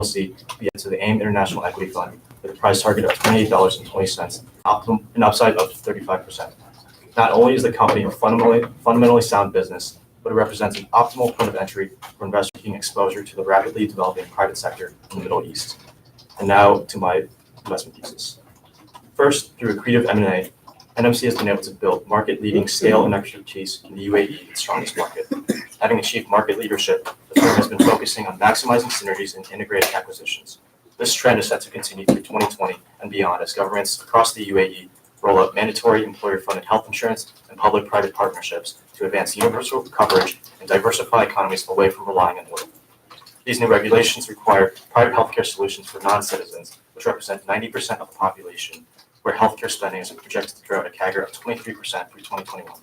LLC to the AIM International Equity Fund with a price target of $28.20, an upside of 35%. Not only is the company a fundamentally sound business, but it represents an optimal point of entry for investors seeking exposure to the rapidly developing private sector in the Middle East. And now to my investment thesis. First, through accretive M&A, NMC has been able to build market-leading scale and expertise in the UAE, its strongest market. Having achieved market leadership, the firm has been focusing on maximizing synergies and integrating acquisitions. This trend is set to continue through 2020 and beyond as governments across the UAE roll out mandatory employer-funded health insurance and public-private partnerships to advance universal coverage and diversify economies away from relying on oil. These new regulations require private healthcare solutions for non-citizens, which represent 90% of the population, where healthcare spending is projected to grow at a CAGR of 23% through 2021.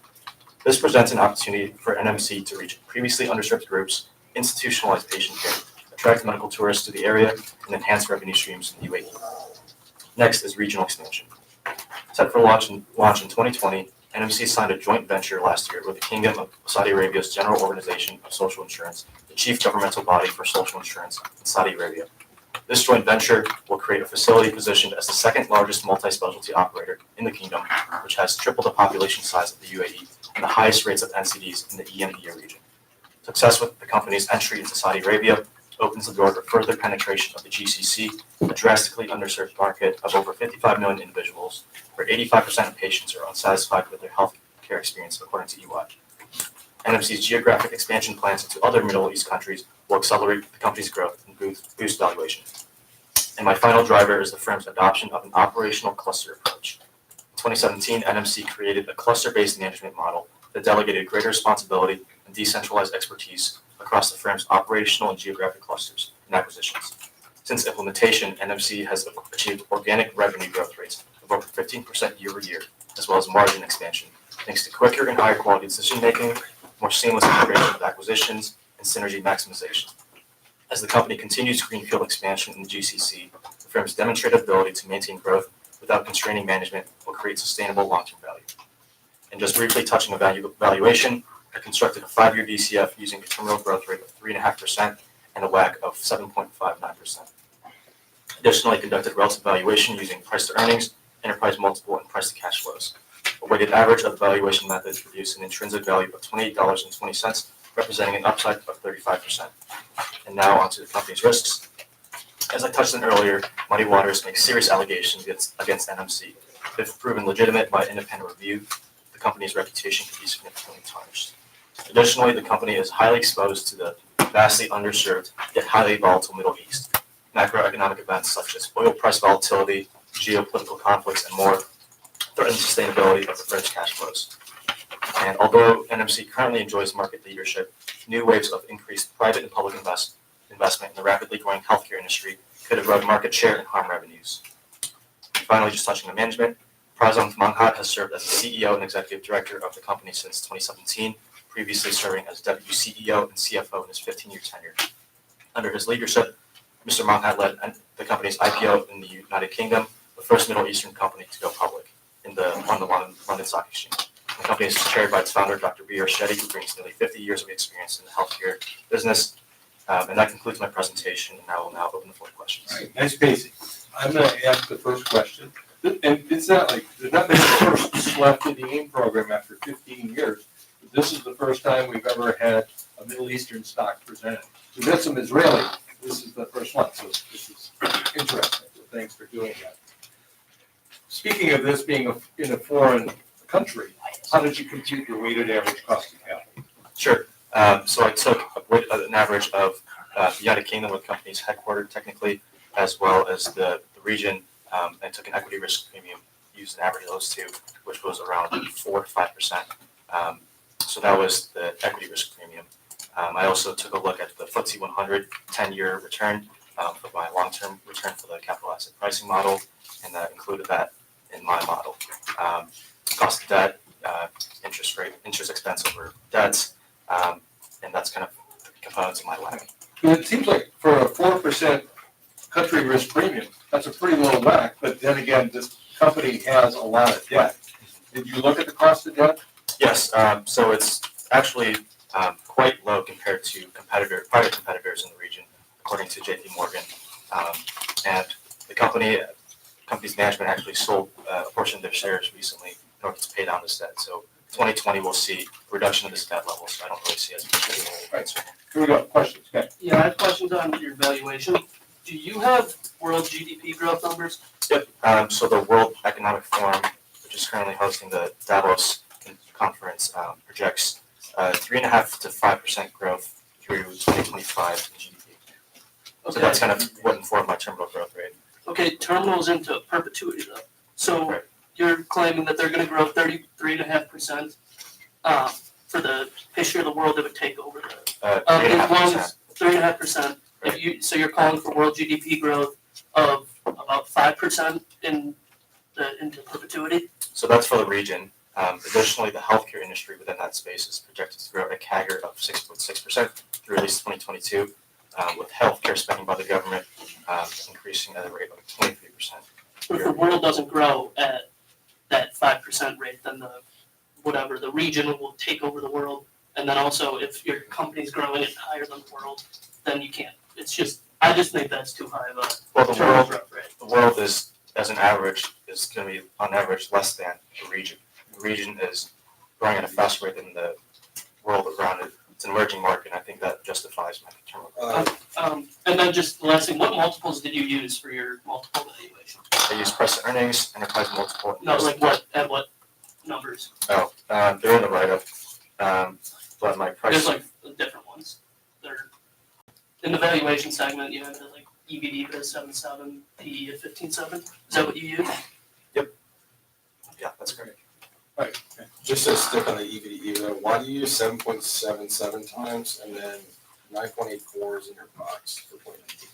This presents an opportunity for NMC to reach previously underserved groups, institutionalize patient care, attract medical tourists to the area, and enhance revenue streams in the UAE. Next is regional expansion. Set for launch in 2020, NMC signed a joint venture last year with the Kingdom of Saudi Arabia's General Organization of Social Insurance, the chief governmental body for social insurance in Saudi Arabia. This joint venture will create a facility positioned as the second largest multi-specialty operator in the kingdom, which has triple the population size of the UAE and the highest rates of NCDs in the EMEA region. Success with the company's entry into Saudi Arabia opens the door for further penetration of the GCC, a drastically underserved market of over 55 million individuals, where 85% of patients are unsatisfied with their health care experience, according to EY. NMC's geographic expansion plans into other Middle East countries will accelerate the company's growth and boost valuation. And my final driver is the firm's adoption of an operational cluster approach. In 2017, NMC created a cluster-based management model that delegated greater responsibility and decentralized expertise across the firm's operational and geographic clusters and acquisitions. Since implementation, NMC has achieved organic revenue growth rates of over 15% year over year, as well as margin expansion, thanks to quicker and higher quality decision-making, more seamless integration of acquisitions, and synergy maximization. As the company continues greenfield expansion in the GCC, the firm's demonstrated ability to maintain growth without constraining management will create sustainable long-term value. And just briefly touching on valuation, I constructed a 5-year DCF using a terminal growth rate of 3.5% and a WACC of 7.59%. Additionally, I conducted relative valuation using price to earnings, enterprise multiple, and price to cash flows. A weighted average of the valuation methods produced an intrinsic value of $28.20, representing an upside of 35%. And now onto the company's risks. As I touched on earlier, Muddy Waters makes serious allegations against NMC. If proven legitimate by independent review, the company's reputation could be significantly tarnished. Additionally, the company is highly exposed to the vastly underserved yet highly volatile Middle East. Macroeconomic events such as oil price volatility, geopolitical conflicts, and more threaten the sustainability of the firm's cash flows. And although NMC currently enjoys market leadership, new waves of increased private and public investment in the rapidly growing healthcare industry could erode market share and harm revenues. And finally, just touching on management, Prazam Manghat has served as the CEO and executive director of the company since 2017, previously serving as deputy CEO and CFO in his 15-year tenure. Under his leadership, Mr. Manghat led the company's IPO in the United Kingdom, the first Middle Eastern company to go public on the London Stock Exchange. The company is chaired by its founder, Dr. B.R. Shetty, who brings nearly 50 years of experience in the healthcare business. And that concludes my presentation, and I will now open the floor to questions. All right, nice pacing. I'm going to ask the first question. And it's not like there's not many firsts left in the AIM program after 15 years. But this is the first time we've ever had a Middle Eastern stock presented. We've had some Israeli. This is the first one, so this is interesting. So thanks for doing that. Speaking of this being in a foreign country, how did you compute your weighted average cost of capital? Sure. So I took an average of the United Kingdom, where the company is headquartered technically, as well as the region, and took an equity risk premium, used an average of those two, which was around 4 to 5%. So that was the equity risk premium. I also took a look at the FTSE 100 10-year return for my long-term return for the capital asset pricing model, and that included that in my model. Cost of debt, interest expense over debts, and that's kind of the components of my WACC. It seems like for a 4% country risk premium, that's a pretty low WACC, but then again, this company has a lot of debt. Did you look at the cost of debt? Yes, so it's actually quite low compared to private competitors in the region, according to JP Morgan. And the company's management actually sold a portion of their shares recently in order to pay down this debt. So 2020 will see a reduction of this debt level, so I don't really see it as a concern. Here we go, questions, okay. Yeah, I have questions on your valuation. Do you have world GDP growth numbers? Yep. So the World Economic Forum, which is currently hosting the Davos conference, projects 3.5% to 5% growth through 2025 in GDP. So Okay. that's kind of what informed my terminal growth rate. Okay, terminals into perpetuity though. So Right. you're claiming that they're gonna grow 33.5%, for the history of the world, it would take over the, as long 3.5%. as 3.5%. If you, so you're calling for world GDP growth of about 5% into perpetuity? So that's for the region. Additionally, the healthcare industry within that space is projected to grow at a CAGR of 6.6% through at least 2022, with healthcare spending by the government increasing at a rate of 23%. But if the world doesn't grow at that 5% rate, then the region will take over the world. And then also, if your company's growing at higher than the world, then you can't. I just think that's too high of Well, a the terminal world, growth rate. the world is, as an average, is going to be on average less than the region. The region is growing at a faster rate than the world around it. It's an emerging market, and I think that justifies my terminal growth. And then just the last thing, what multiples did you use for your multiple valuation? I use price to earnings, enterprise multiple. No, at what numbers? Oh, they're in the write-up, but my price. There's like different ones. They're in the valuation segment. You have the like EV/EBITDA 7.7, PE at 15.7. Is that what you use? Yeah, that's correct. Right, okay. Just to stick on the EV/EBITDA, why do you use 7.77 times and then 9.84 is in your box for 2019?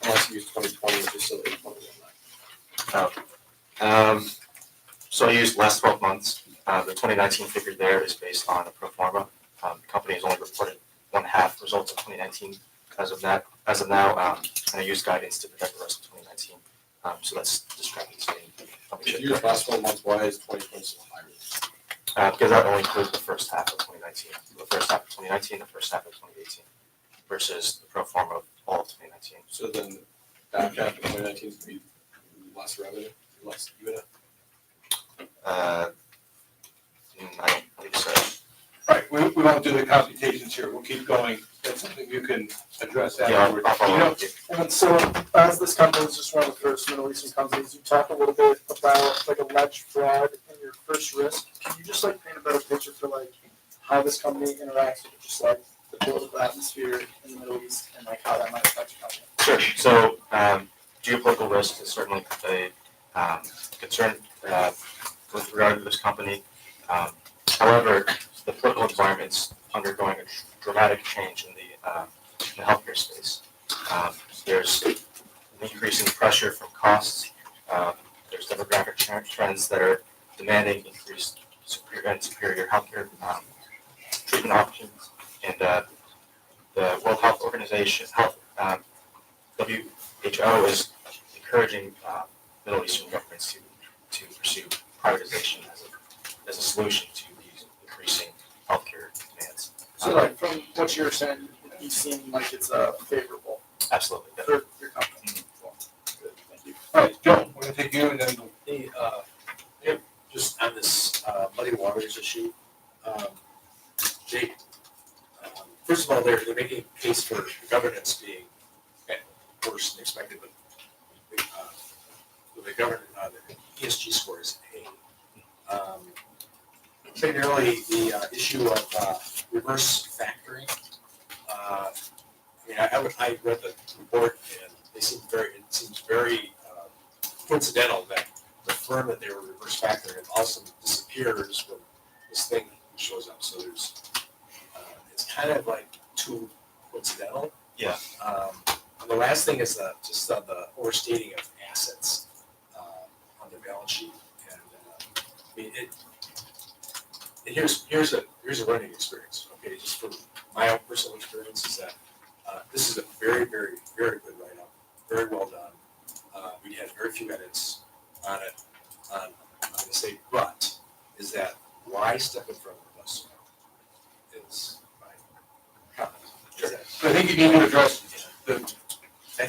Unless you use 2020, which is still 8.19. So I used last 12 months. The 2019 figure there is based on a pro forma. The company has only reported one half results of 2019 as of now, and I used guidance to project the rest of 2019. So that's discrepancy. If you use last 12 months, why is 2020 so high? Because that only includes the first half of 2019, the first half of 2019, the first half of 2018, versus the pro forma of all of 2019. So then back half of 2019 is going to be less revenue, less EBITDA? I don't believe so. Right, we won't do the computations here, we'll keep going, that's something you can address Yeah, afterwards. I'll follow up with you. And so, as this company is just one of the first Middle Eastern companies, you talk a little bit about like alleged fraud and your first risk. Can you just like paint a better picture for like how this company interacts with just like the political atmosphere in the Middle East and like how that might affect your company? Sure. So geopolitical risk is certainly a concern with regard to this company. However, the political environment's undergoing a dramatic change in the healthcare space. There's an increasing pressure from costs. There's demographic trends that are demanding increased superior healthcare treatment options, and the World Health Organization, WHO, is encouraging Middle Eastern governments to pursue privatization as a solution to these increasing healthcare demands. So, like from what you're saying, you seem like it's favorable Absolutely. Yeah. for your company. Well, good, thank you. All right, Joe, we're gonna take you and then Just on this muddy waters issue, they, first of all, they're making a case for governance being worse than expected, but the ESG score is A. Primarily, the issue of reverse factoring. I read the report and it seems very coincidental that the firm that they were reverse factoring also disappears when this thing shows up. So it's kind of like too coincidental. Yeah. And the last thing is just on the overstating of assets on the balance sheet. And here's a learning experience. Okay, just from my own personal experience is that this is a very, very, very good write-up, very well done. We had very few edits on it. I'm going to say, but is that why step in front of us is my comment. so I think you need to address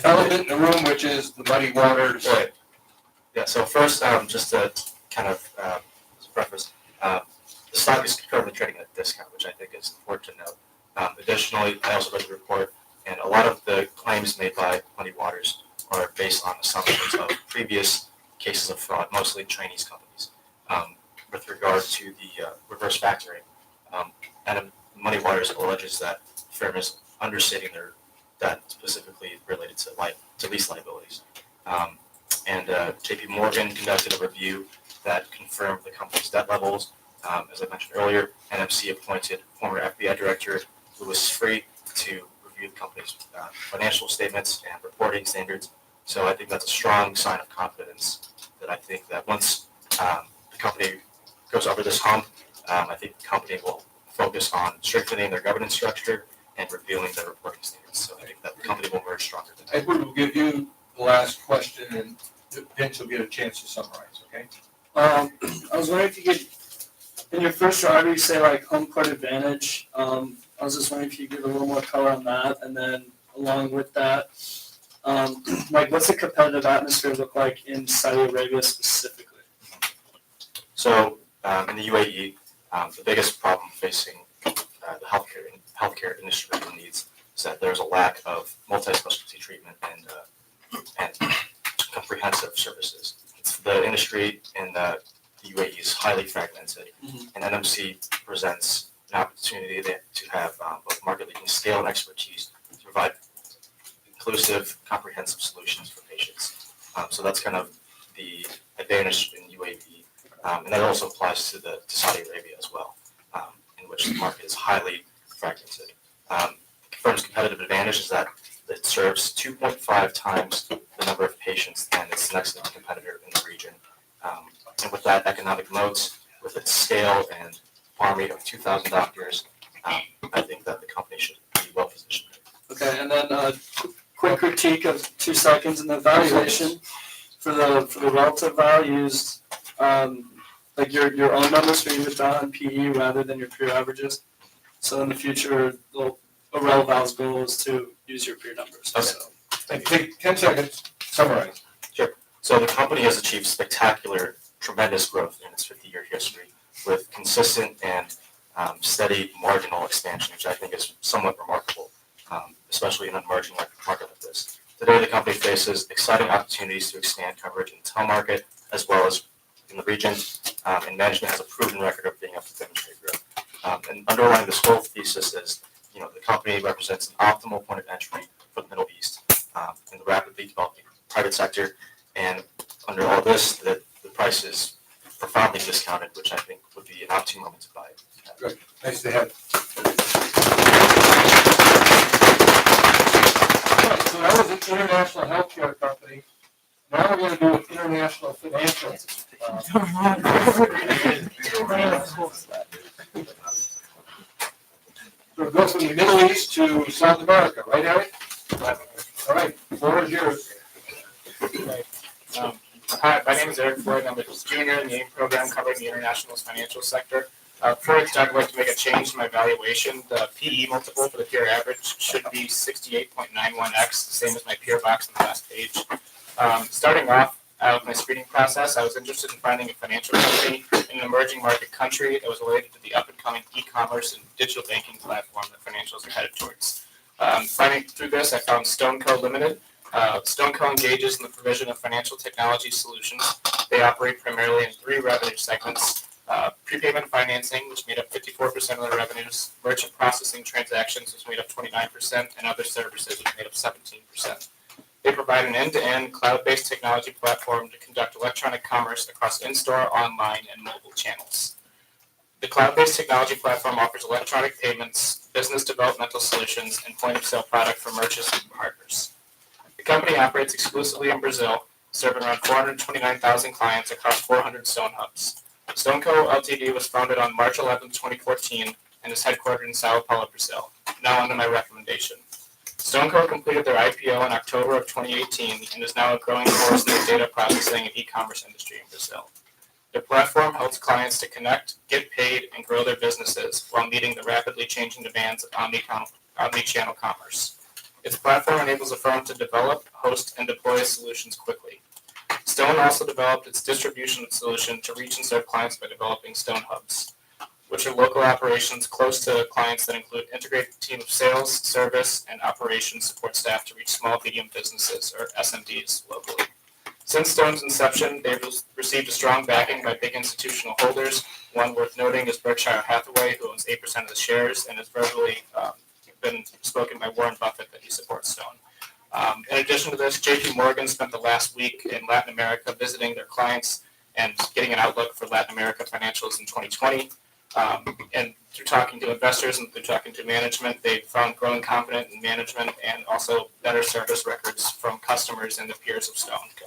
elephant in the room, which is the muddy waters. Right. Yeah, so first, just to kind of, as a preface, the stock is currently trading at a discount, which I think is important to note. Additionally, I also read the report, and a lot of the claims made by Muddy Waters are based on assumptions of previous cases of fraud, mostly Chinese companies. With regard to the reverse factoring, and Muddy Waters alleges that the firm is understating their debt specifically related to lease liabilities. And JP Morgan conducted a review that confirmed the company's debt levels. As I mentioned earlier, NMC appointed former FBI Director Louis Freeh to review the company's financial statements and reporting standards. So I think that's a strong sign of confidence that I think that once the company goes over this hump, I think the company will focus on strengthening their governance structure and reviewing their reporting standards. So I think that the company will emerge stronger than ever. Edward will give you the last question, and Vince will get a chance to summarize, okay? I was wondering if you could, in your first driver, you say like home court advantage. I was just wondering if you could give a little more color on that, and then along with that, like what's the competitive atmosphere look like in Saudi Arabia specifically? So in the UAE, the biggest problem facing the healthcare industry needs is that there's a lack of multi-specialty treatment and comprehensive services. The industry in the UAE is highly fragmented, and NMC presents an opportunity to have both market-leading scale and expertise to provide inclusive, comprehensive solutions for patients. So that's kind of the advantage in UAE, and that also applies to Saudi Arabia as well, in which the market is highly fragmented. The firm's competitive advantage is that it serves 2.5 times the number of patients than its next competitor in the region. And with that economic moat, with its scale and army of 2,000 doctors, I think that the company should be well positioned. Okay, and then quick critique of 2 seconds in the valuation for the relative values, like your own numbers for EBITDA and PE rather than your peer averages. So in the future, Val's goal is to use your peer numbers. Okay. So. Take 10 seconds, summarize. So the company has achieved spectacular, tremendous growth in its 50-year history with consistent and steady marginal expansion, which I think is somewhat remarkable, especially in an emerging market like this. Today, the company faces exciting opportunities to expand coverage in the telemarket as well as in the region, and management has a proven record of being able to demonstrate growth. And underlying this whole thesis is, the company represents an optimal point of entry for the Middle East in the rapidly developing private sector. And under all this, the price is profoundly discounted, which I think would be an opportune moment to buy it. Good, nice to have. So that was an international healthcare company. Now we're going to do an international financial. We'll go from the Middle East to South America, right, Eric? All right, floor is yours. Hi, my name is Eric Floyd. I'm a junior in the AIM program covering the international financial sector. Before I start, I'd like to make a change to my valuation. The PE multiple for the peer average should be 68.91x, the same as my peer box on the last page. Starting off with my screening process, I was interested in finding a financial company in an emerging market country that was related to the up-and-coming e-commerce and digital banking platform that financials are headed towards. Finding through this, I found StoneCo Limited. StoneCo engages in the provision of financial technology solutions. They operate primarily in 3 revenue segments. Prepayment financing, which made up 54% of their revenues, merchant processing transactions, which made up 29%, and other services, which made up 17%. They provide an end-to-end cloud-based technology platform to conduct electronic commerce across in-store, online, and mobile channels. The cloud-based technology platform offers electronic payments, business developmental solutions, and point-of-sale product for merchants and partners. The company operates exclusively in Brazil, serving around 429,000 clients across 400 Stone hubs. StoneCo Ltd. was founded on March 11, 2014, and is headquartered in Sao Paulo, Brazil. Now onto my recommendation. StoneCo completed their IPO in October of 2018 and is now a growing force in the data processing and e-commerce industry in Brazil. Their platform helps clients to connect, get paid, and grow their businesses while meeting the rapidly changing demands of omni-channel commerce. Its platform enables a firm to develop, host, and deploy solutions quickly. Stone also developed its distribution solution to reach and serve clients by developing Stone Hubs, which are local operations close to clients that include integrated team of sales, service, and operations support staff to reach small, medium businesses, or SMBs, locally. Since Stone's inception, they've received a strong backing by big institutional holders. One worth noting is Berkshire Hathaway, who owns 8% of the shares and has verbally been spoken by Warren Buffett that he supports Stone. In addition to this, JP Morgan spent the last week in Latin America visiting their clients and getting an outlook for Latin America financials in 2020. And through talking to investors and through talking to management, they found growing confidence in management and also better service records from customers and the peers of Stone Co.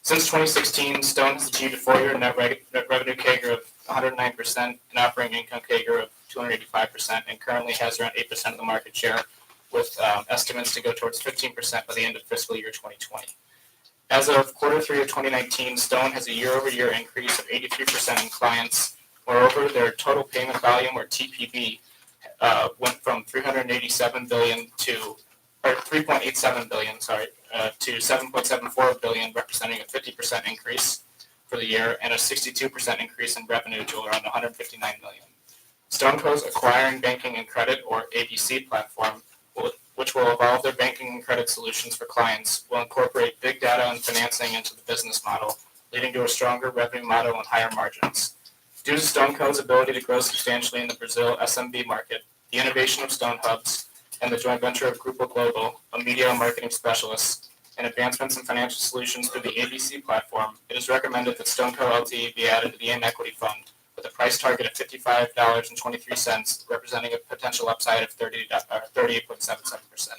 Since 2016, Stone has achieved a 4-year net revenue CAGR of 109%, an operating income CAGR of 285%, and currently has around 8% of the market share, with estimates to go towards 15% by the end of fiscal year 2020. As of quarter 3 of 2019, Stone has a year-over-year increase of 83% in clients. Moreover, their total payment volume, or TPV, went from $3.87 billion to 7.74 billion, representing a 50% increase for the year and a 62% increase in revenue to around 159 million. StoneCo's Acquiring Banking and Credit, or ABC platform, which will evolve their banking and credit solutions for clients, will incorporate big data and financing into the business model, leading to a stronger revenue model and higher margins. Due to StoneCo's ability to grow substantially in the Brazil SMB market, the innovation of Stone Hubs, and the joint venture of Grupo Global, a media and marketing specialist, and advancements in financial solutions through the ABC platform, it is recommended that StoneCo Ltd be added to the AIM Equity Fund with a price target of $55.23, representing a potential upside of 38.77%.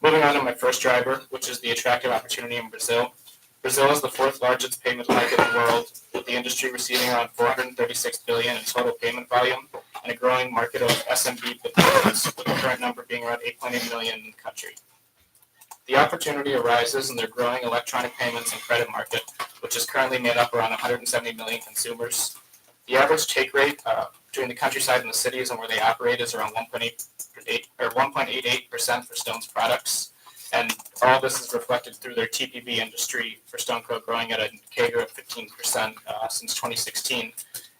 Moving on to my first driver, which is the attractive opportunity in Brazil. Brazil is the 4th largest payment market in the world, with the industry receiving around 436 billion in total payment volume and a growing market of SMB payments, with the current number being around 8.8 million in the country. The opportunity arises in their growing electronic payments and credit market, which is currently made up around 170 million consumers. The average take rate between the countryside and the cities and where they operate is around 1.88% for Stone's products. And all this is reflected through their TPV industry for StoneCo, growing at a CAGR of 15% since 2016,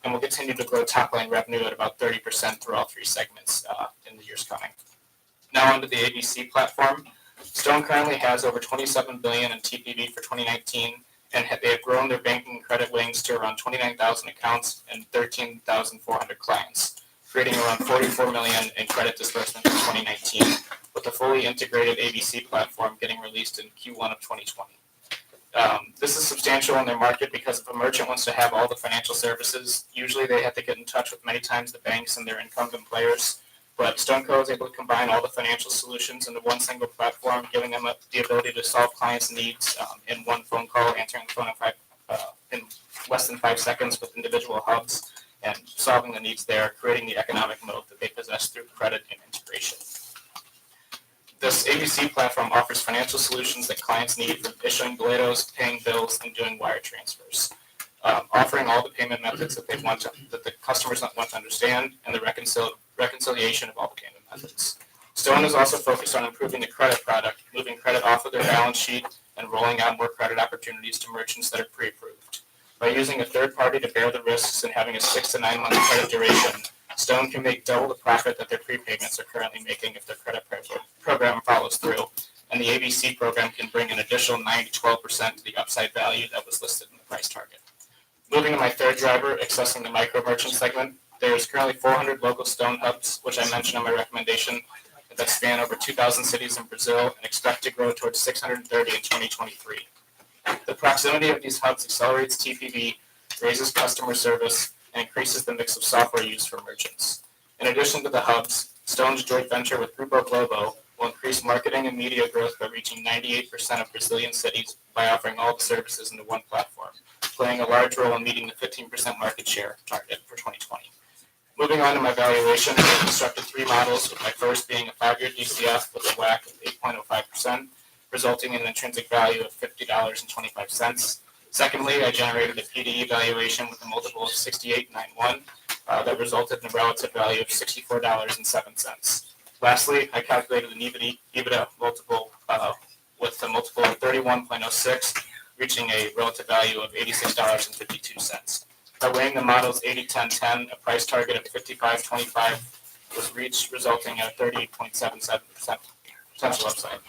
and will continue to grow top-line revenue at about 30% through all 3 segments in the years coming. Now onto the ABC platform. Stone currently has over 27 billion in TPV for 2019, and they have grown their banking and credit wings to around 29,000 accounts and 13,400 clients, creating around 44 million in credit disbursements in 2019, with a fully integrated ABC platform getting released in Q1 of 2020. This is substantial in their market because if a merchant wants to have all the financial services, usually they have to get in touch with many times the banks and their incumbent players. But StoneCo is able to combine all the financial solutions into one single platform, giving them the ability to solve clients' needs in one phone call, answering the phone in less than 5 seconds with individual hubs, and solving the needs there, creating the economic moat that they possess through credit and integration. This ABC platform offers financial solutions that clients need for issuing boletos, paying bills, and doing wire transfers, offering all the payment methods that the customers want to understand, and the reconciliation of all the payment methods. Stone is also focused on improving the credit product, moving credit off of their balance sheet, and rolling out more credit opportunities to merchants that are pre-approved. By using a third party to bear the risks and having a 6 to 9 month credit duration, Stone can make double the profit that their prepayments are currently making if their credit program follows through, and the ABC program can bring an additional 9 to 12% to the upside value that was listed in the price target. Moving to my third driver, accessing the micro merchant segment, there's currently 400 local Stone Hubs, which I mentioned in my recommendation, that span over 2,000 cities in Brazil and expect to grow towards 630 in 2023. The proximity of these hubs accelerates TPV, raises customer service, and increases the mix of software used for merchants. In addition to the hubs, Stone's joint venture with Grupo Globo will increase marketing and media growth by reaching 98% of Brazilian cities by offering all the services into one platform, playing a large role in meeting the 15% market share target for 2020. Moving on to my valuation, I constructed 3 models, with my first being a 5-year DCF with a WACC of 8.05%, resulting in an intrinsic value of $50.25. Secondly, I generated a PDE valuation with a multiple of 68.91 that resulted in a relative value of $64.07. Lastly, I calculated an EBITDA multiple with a multiple of 31.06, reaching a relative value of $86.52. By weighing the model's 80-10-10, a price target of 55.25 was reached, resulting in a 38.77% potential upside.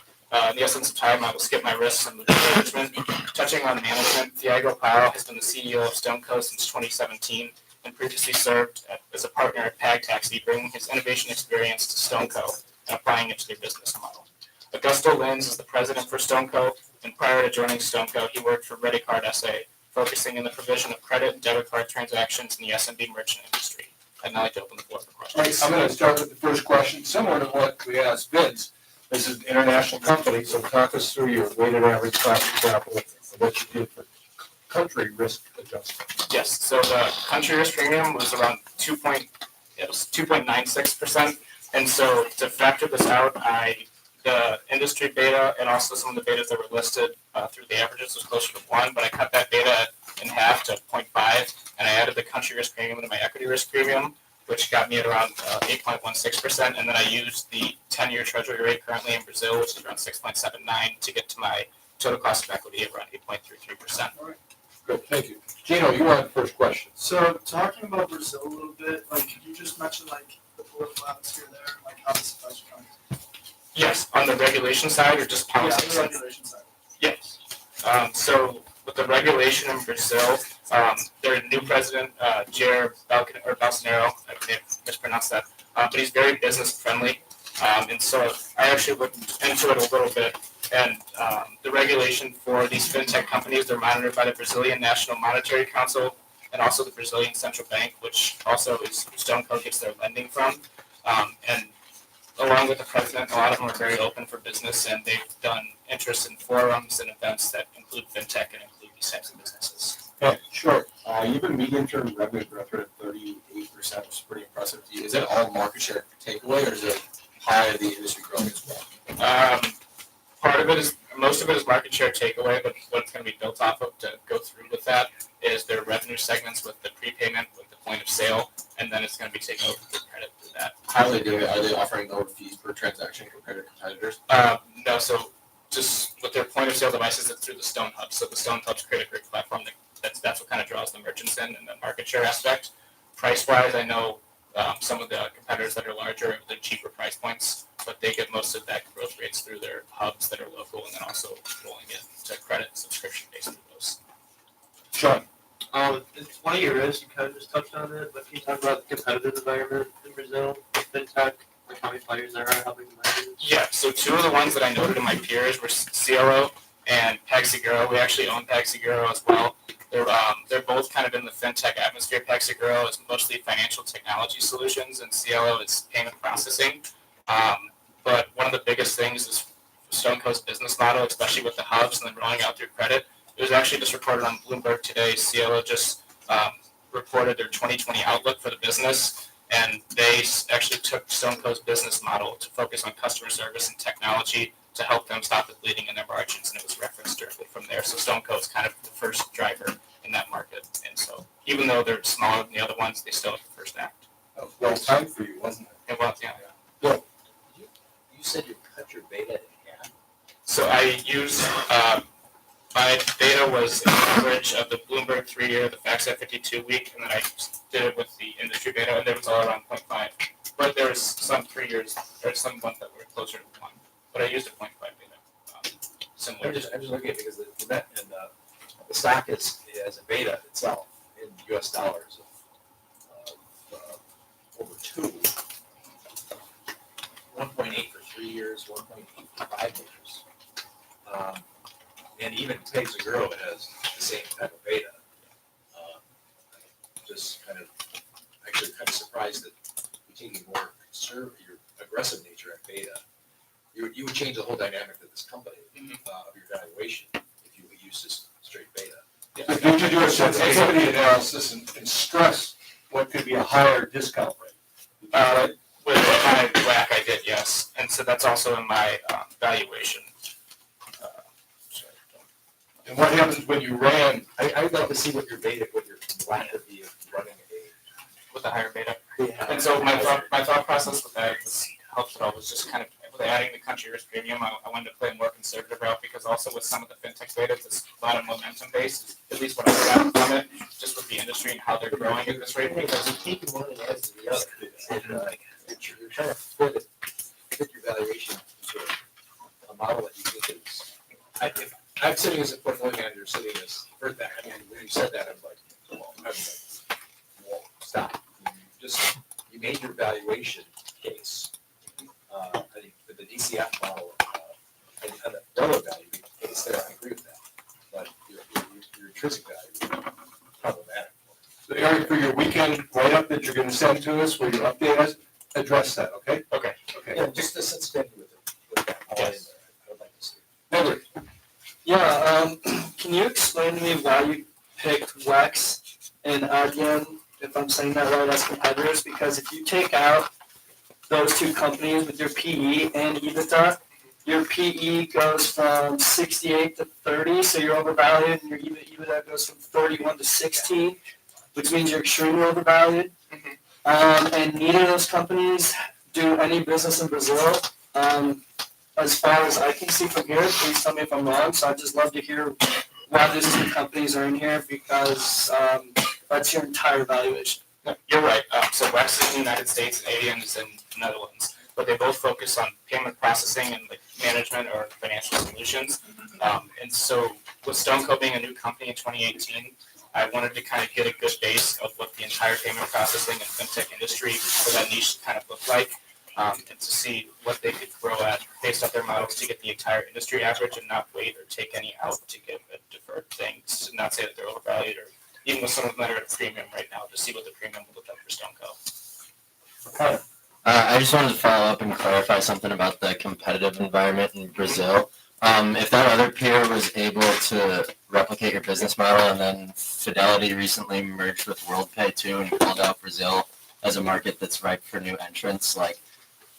In the essence of time, I will skip my risks and move to management. Touching on management, Diego Powell has been the CEO of StoneCo since 2017 and previously served as a partner at Pag Taxi, bringing his innovation experience to StoneCo and applying it to their business model. Augusto Lins is the president for StoneCo, and prior to joining StoneCo, he worked for ReadyCard SA, focusing in the provision of credit and debit card transactions in the SMB merchant industry. I'd now like to open the floor for All right, questions. I'm gonna start with the first question, similar to what we asked Vince. This is an international company, so talk us through your weighted average cost of capital and what you did for country risk adjustment. Yes, so the country risk premium was around 2.96%. And so to factor this out, the industry beta and also some of the betas that were listed through the averages was closer to 1, but I cut that beta in half to 0.5, and I added the country risk premium to my equity risk premium, which got me at around 8.16%, and then I used the 10-year treasury rate currently in Brazil, which is around 6.79, to get to my total cost of equity of around 8.33%. Good, thank you. Gino, you want the first question? So talking about Brazil a little bit, like could you just mention like the political atmosphere there, like how this affects your company? Yes, on the regulation side or just Yeah, policy the side? regulation side. Yes. So with the regulation in Brazil, their new president, Jair Bolsonaro, I may have mispronounced that, but he's very business friendly. And so I actually looked into it a little bit. And the regulation for these fintech companies, they're monitored by the Brazilian National Monetary Council and also the Brazilian Central Bank, which also is StoneCo gets their lending from. And along with the president, a lot of them are very open for business, and they've done interest in forums and events that include fintech and include these types of businesses. Yeah, sure. You've been medium-term revenue growth rate of 38%, which is pretty impressive to you. Is that all market share takeaway, or is it high of the industry growing as well? Most of it is market share takeaway, but what it's going to be built off of to go through with that is their revenue segments with the prepayment, with the point of sale, and then it's going to be taken over through credit through that. How are they doing it? Are they offering lower fees per transaction compared to competitors? No, so just with their point of sale devices, it's through the Stone Hub. So the Stone Hub's create a great platform that's what kind of draws the merchants in and the market share aspect. Price wise, I know some of the competitors that are larger, they're cheaper price points, but they get most of that growth rates through their hubs that are local and then also rolling it to credit and subscription based through those. Sean? It's one of your risks, you kind of just touched on it, but can you talk about the competitive environment in Brazil, fintech, like how many players there are, how big the market is? Yeah, so two of the ones that I noted in my peers were Cielo and PagSeguro. We actually own PagSeguro as well. They're both kind of in the fintech atmosphere. PagSeguro is mostly financial technology solutions, and Cielo is payment processing. But one of the biggest things is StoneCo's business model, especially with the hubs and then rolling out through credit. It was actually just reported on Bloomberg today. Cielo just reported their 2020 outlook for the business, and they actually took StoneCo's business model to focus on customer service and technology to help them stop the bleeding in their margins, and it was referenced directly from there. So StoneCo is kind of the first driver in that market, and so even though they're smaller than the other ones, they still have the first act. That was well timed for you, wasn't it? It was, yeah. You said you cut your beta in half? So I used, my data was an average of the Bloomberg 3-year, the FactSet 52-week, and then I did it with the industry beta, and there was all around 0.5. But there was some 3 years, there's some ones that were closer to 1. But I used a 0.5 beta, similar. I'm just looking at it because the stock has a beta itself in US dollars of over 2, 1.8 for 3 years, 1.8 for 5 years. And even PagSeguro has the same type of beta. Just kind of, actually kind of surprised that you're taking more conservative, your aggressive nature at beta. You would change the whole dynamic of this company, of your valuation, if you would use this straight beta. So did you do a sensitivity analysis and stress what could be a higher discount rate? With my WAC, I did, yes. And so that's also in my valuation. And what happens when you ran? I'd like to see what your beta, what your WAC would be if running With a higher beta. a. And so my thought process with that is helps at all was just kind of with adding the country risk premium. I wanted to play a more conservative route because also with some of the fintech data, it's a lot of momentum based. At least what I got from it, just with the industry and how they're growing at this rate. Because taking one and adds to the other, and you're trying to fit your valuation into a model that you think is. If I'm sitting as a portfolio manager, sitting as, heard that, I mean, when you said that, I'm like, whoa, stop. You made your valuation case. I think with the DCF model, and the dollar value case there, I agree with that. But your intrinsic value is problematic. So Eric, for your weekend write-up that you're gonna send to us, will you update us, address that, okay? okay, Yeah, just the sensitivity with that. All in there, I would like to see. Edward, Yeah, can you explain to me why you picked Wex and Adyen, if I'm saying that right, as competitors? Because if you take out those two companies with your PE and EBITDA, your PE goes from 68 to 30, so you're overvalued, and your EBITDA goes from 31 to 16, which means you're extremely overvalued. And neither of those companies do any business in Brazil. As far as I can see from here, please tell me if I'm wrong. So I'd just love to hear why these two companies are in here, because that's your entire valuation. no, you're right. So Wex is in the United States and Adyen is in the Netherlands, but they both focus on payment processing and like management or financial solutions. And so with StoneCo being a new company in 2018, I wanted to kind of get a good base of what the entire payment processing and fintech industry for that niche kind of looked like, and to see what they could grow at based off their models to get the entire industry average and not wait or take any out to give a deferred thing, to not say that they're overvalued, or even with some of them that are at a premium right now, to see what the premium would look like for StoneCo. I just wanted to follow up and clarify something about the competitive environment in Brazil. If that other peer was able to replicate your business model, and then Fidelity recently merged with WorldPay too and called out Brazil as a market that's ripe for new entrants, like,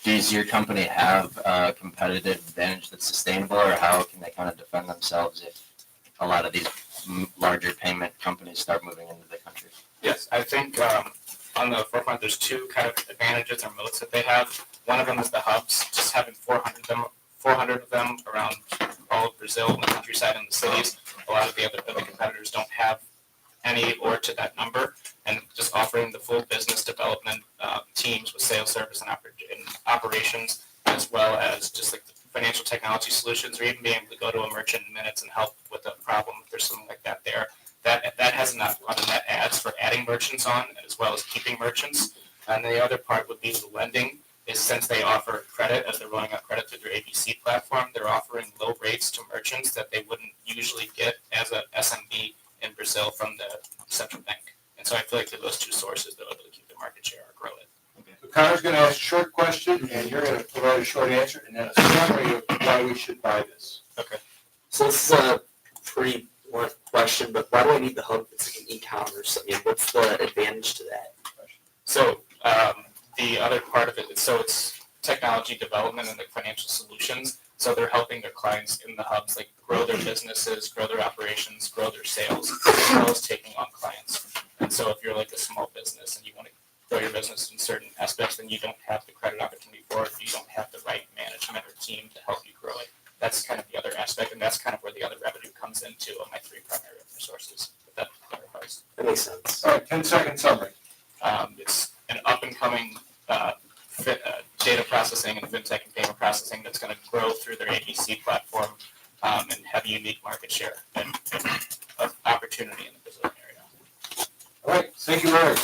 does your company have a competitive advantage that's sustainable, or how can they kind of defend themselves if a lot of these larger payment companies start moving into the country? Yes, I think on the forefront, there's two kind of advantages or moats that they have. One of them is the hubs, just having 400 of them around all of Brazil and the countryside and the cities. A lot of the other competitors don't have any or to that number, and just offering the full business development teams with sales, service, and operations, as well as just like the financial technology solutions, or even being able to go to a merchant in minutes and help with a problem if there's something like that there. That has not run net ads for adding merchants on, as well as keeping merchants. And the other part would be the lending, is since they offer credit, as they're rolling out credit through their ABC platform, they're offering low rates to merchants that they wouldn't usually get as a SMB in Brazil from the central bank. And so I feel like through those two sources, they'll be able to keep their market share or grow it. so Connor's gonna ask a short question, and you're gonna provide a short answer, and then a summary of why we should buy this. So this is a pretty blunt question, but why do I need the hub? It's like an e-commerce. I mean, what's the advantage to that? So the other part of it is, so it's technology development and the financial solutions. So they're helping their clients in the hubs, like grow their businesses, grow their operations, grow their sales, as well as taking on clients. And so if you're like a small business and you want to grow your business in certain aspects, then you don't have the credit opportunity for it, you don't have the right management or team to help you grow it. That's kind of the other aspect, and that's kind of where the other revenue comes into of my three primary revenue sources, if that clarifies. That makes sense. All right, 10-second summary. It's an up-and-coming data processing and fintech and payment processing that's going to grow through their ABC platform and have a unique market share and opportunity in the Brazilian area. All right, thank you, Eric.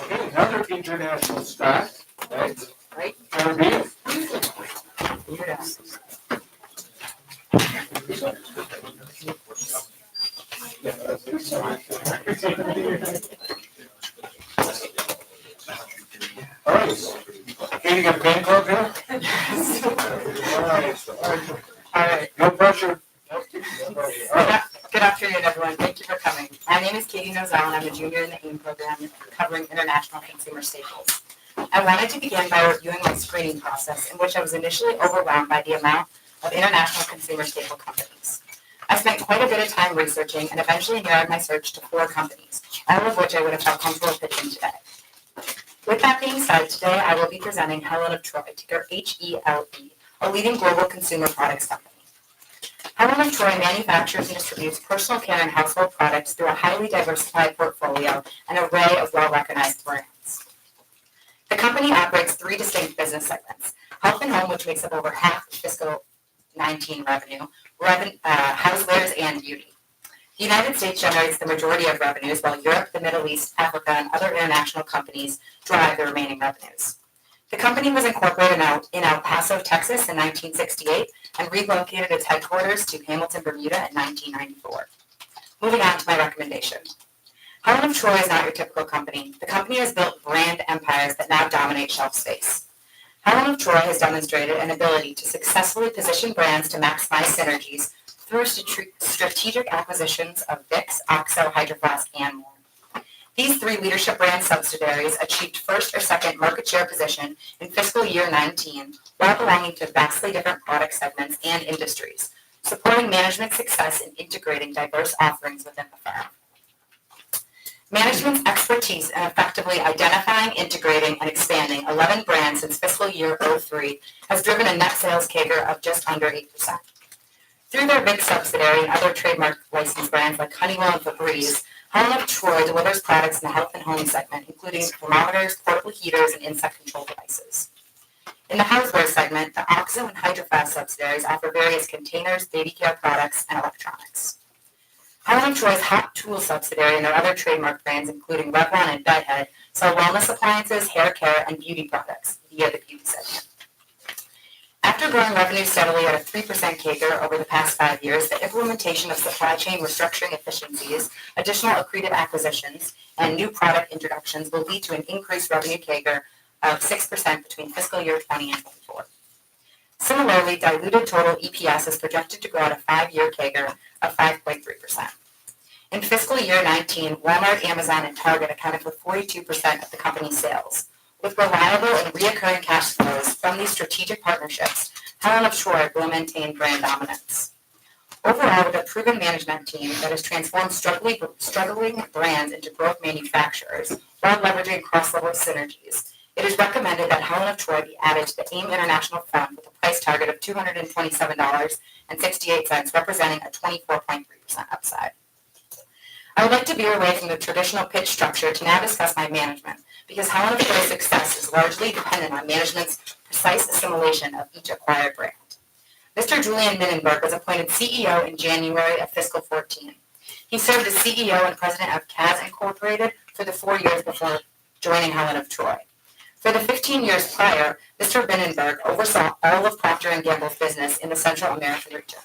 Okay, another international stock, right? Right. Caribbean. All right. Katie, got a pen club here? All right. No pressure. Good afternoon, everyone. Thank you for coming. My name is Katie Nozell, and I'm a junior in the AIM program covering international consumer staples. I wanted to begin by reviewing my screening process, in which I was initially overwhelmed by the amount of international consumer staple companies. I spent quite a bit of time researching and eventually narrowed my search to 4 companies, all of which I would have felt comfortable pitching today. With that being said, today I will be presenting Helen of Troy, ticker HELE, a leading global consumer products company. Helen of Troy manufactures and distributes personal care and household products through a highly diversified portfolio and array of well-recognized brands. The company operates 3 distinct business segments: health and home, which makes up over half of fiscal 19 revenue, housewares, and beauty. The United States generates the majority of revenues, while Europe, the Middle East, Africa, and other international companies drive the remaining revenues. The company was incorporated in El Paso, Texas in 1968 and relocated its headquarters to Hamilton, Bermuda in 1994. Moving on to my recommendation. Helen of Troy is not your typical company. The company has built brand empires that now dominate shelf space. Helen of Troy has demonstrated an ability to successfully position brands to maximize synergies through strategic acquisitions of Vicks, OXO, Hydro Flask, and more. These 3 leadership brand subsidiaries achieved first or second market share position in fiscal year 19 while belonging to vastly different product segments and industries, supporting management's success in integrating diverse offerings within the firm. Management's expertise in effectively identifying, integrating, and expanding 11 brands since fiscal year 03 has driven a net sales CAGR of just under 8%. Through their Vicks subsidiary and other trademark licensed brands like Honeywell and Febreze, Helen of Troy delivers products in the health and home segment, including thermometers, portable heaters, and insect control devices. In the houseware segment, the OXO and Hydro Flask subsidiaries offer various containers, baby care products, and electronics. Helen of Troy's Hot Tools subsidiary and their other trademark brands, including Revlon and Bedhead, sell wellness appliances, hair care, and beauty products via the beauty segment. After growing revenue steadily at a 3% CAGR over the past 5 years, the implementation of supply chain restructuring efficiencies, additional accretive acquisitions, and new product introductions will lead to an increased revenue CAGR of 6% between fiscal year 20 and 24. Similarly, diluted total EPS is projected to grow at a 5-year CAGR of 5.3%. In fiscal year 19, Walmart, Amazon, and Target accounted for 42% of the company's sales. With reliable and reoccurring cash flows from these strategic partnerships, Helen of Troy will maintain brand dominance. Overall, with a proven management team that has transformed struggling brands into growth manufacturers while leveraging cross-level synergies, it is recommended that Helen of Troy be added to the AIM International Fund with a price target of $227.68, representing a 24.3% upside. I would like to veer away from the traditional pitch structure to now discuss my management, because Helen of Troy's success is largely dependent on management's precise assimilation of each acquired brand. Mr. Julian Minnenberg was appointed CEO in January of fiscal 14. He served as CEO and president of Kaz Incorporated for the 4 years before joining Helen of Troy. For the 15 years prior, Mr. Minnenberg oversaw all of Procter & Gamble's business in the Central American region.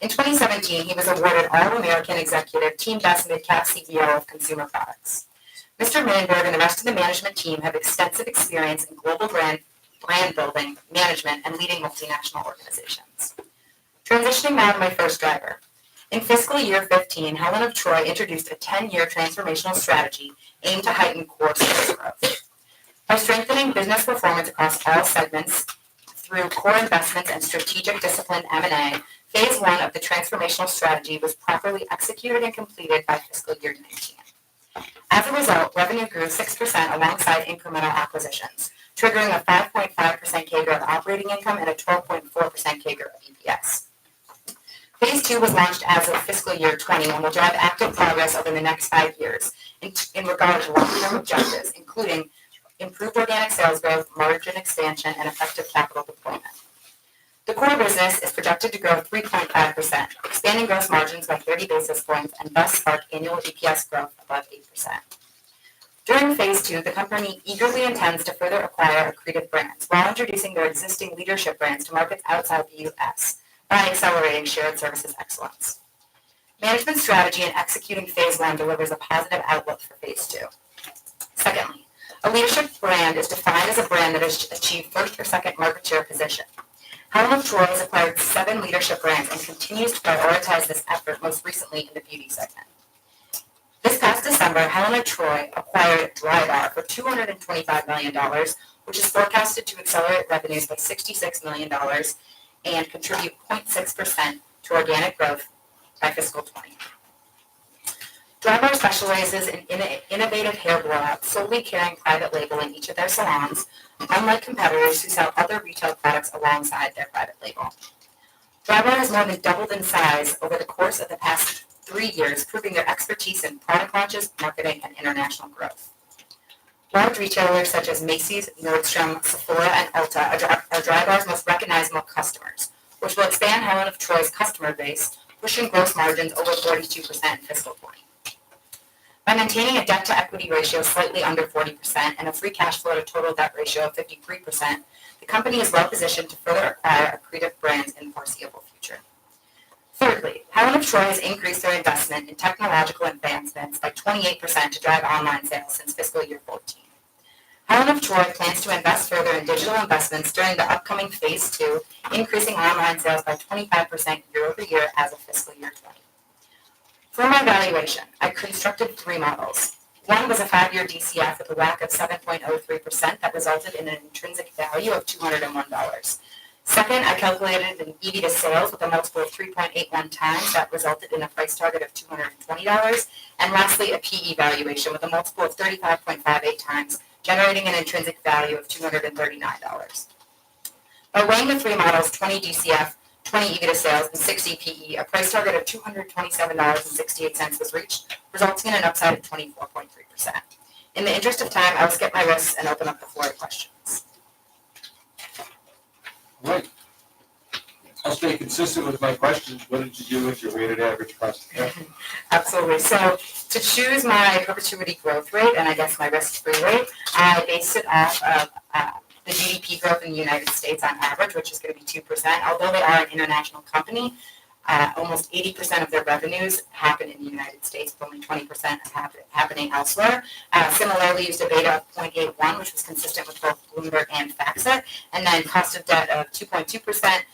In 2017, he was awarded All-American Executive Team Best Mid-Cap CEO of Consumer Products. Mr. Minnenberg and the rest of the management team have extensive experience in global brand building, management, and leading multinational organizations. Transitioning now to my first driver. In fiscal year 15, Helen of Troy introduced a 10-year transformational strategy aimed to heighten core sales growth. By strengthening business performance across all segments through core investments and strategic disciplined M&A, Phase 1 of the transformational strategy was properly executed and completed by fiscal year 19. As a result, revenue grew 6% alongside incremental acquisitions, triggering a 5.5% CAGR of operating income and a 12.4% CAGR of EPS. Phase 2 was launched as of fiscal year 20 and will drive active progress over the next 5 years in regard to long-term objectives, including improved organic sales growth, margin expansion, and effective capital deployment. The core business is projected to grow 3.5%, expanding gross margins by 30 basis points and thus spark annual EPS growth above 8%. During Phase 2, the company eagerly intends to further acquire accretive brands while introducing their existing leadership brands to markets outside the U.S. by accelerating shared services excellence. Management strategy in executing Phase 1 delivers a positive outlook for Phase 2. Secondly, a leadership brand is defined as a brand that has achieved first or second market share position. Helen of Troy has acquired 7 leadership brands and continues to prioritize this effort, most recently in the beauty segment. This past December, Helen of Troy acquired Drybar for $225 million, which is forecasted to accelerate revenues by $66 million and contribute 0.6% to organic growth by fiscal 20. Drybar specializes in innovative hair blowouts, solely carrying private label in each of their salons, unlike competitors who sell other retail products alongside their private label. Drybar has more than doubled in size over the course of the past 3 years, proving their expertise in product launches, marketing, and international growth. Large retailers such as Macy's, Nordstrom, Sephora, and Ulta are Drybar's most recognizable customers, which will expand Helen of Troy's customer base, pushing gross margins over 42% in fiscal 20. By maintaining a debt-to-equity ratio slightly under 40% and a free cash flow to total debt ratio of 53%, the company is well positioned to further acquire accretive brands in the foreseeable future. Thirdly, Helen of Troy has increased their investment in technological advancements by 28% to drive online sales since fiscal year 14. Helen of Troy plans to invest further in digital investments during the upcoming phase 2, increasing online sales by 25% year over year as of fiscal year 20. For my valuation, I constructed 3 models. One was a 5-year DCF with a WACC of 7.03% that resulted in an intrinsic value of $201. Second, I calculated an EV to sales with a multiple of 3.81 times that resulted in a price target of $220. And lastly, a PE valuation with a multiple of 35.58 times, generating an intrinsic value of $239. By weighing the 3 models, 20 DCF, 20 EV to sales, and 60 PE, a price target of $227.68 was reached, resulting in an upside of 24.3%. In the interest of time, I'll skip my risks and open up the floor to questions. Right. I'll stay consistent with my questions. What did you do with your weighted average cost of capital? Absolutely. So to choose my perpetuity growth rate, and I guess my risk-free rate, I based it off of the GDP growth in the United States on average, which is going to be 2%. Although they are an international company, almost 80% of their revenues happen in the United States, with only 20% happening elsewhere. Similarly, used a beta of 0.81, which was consistent with both Bloomberg and FactSet, and then cost of debt of 2.2%,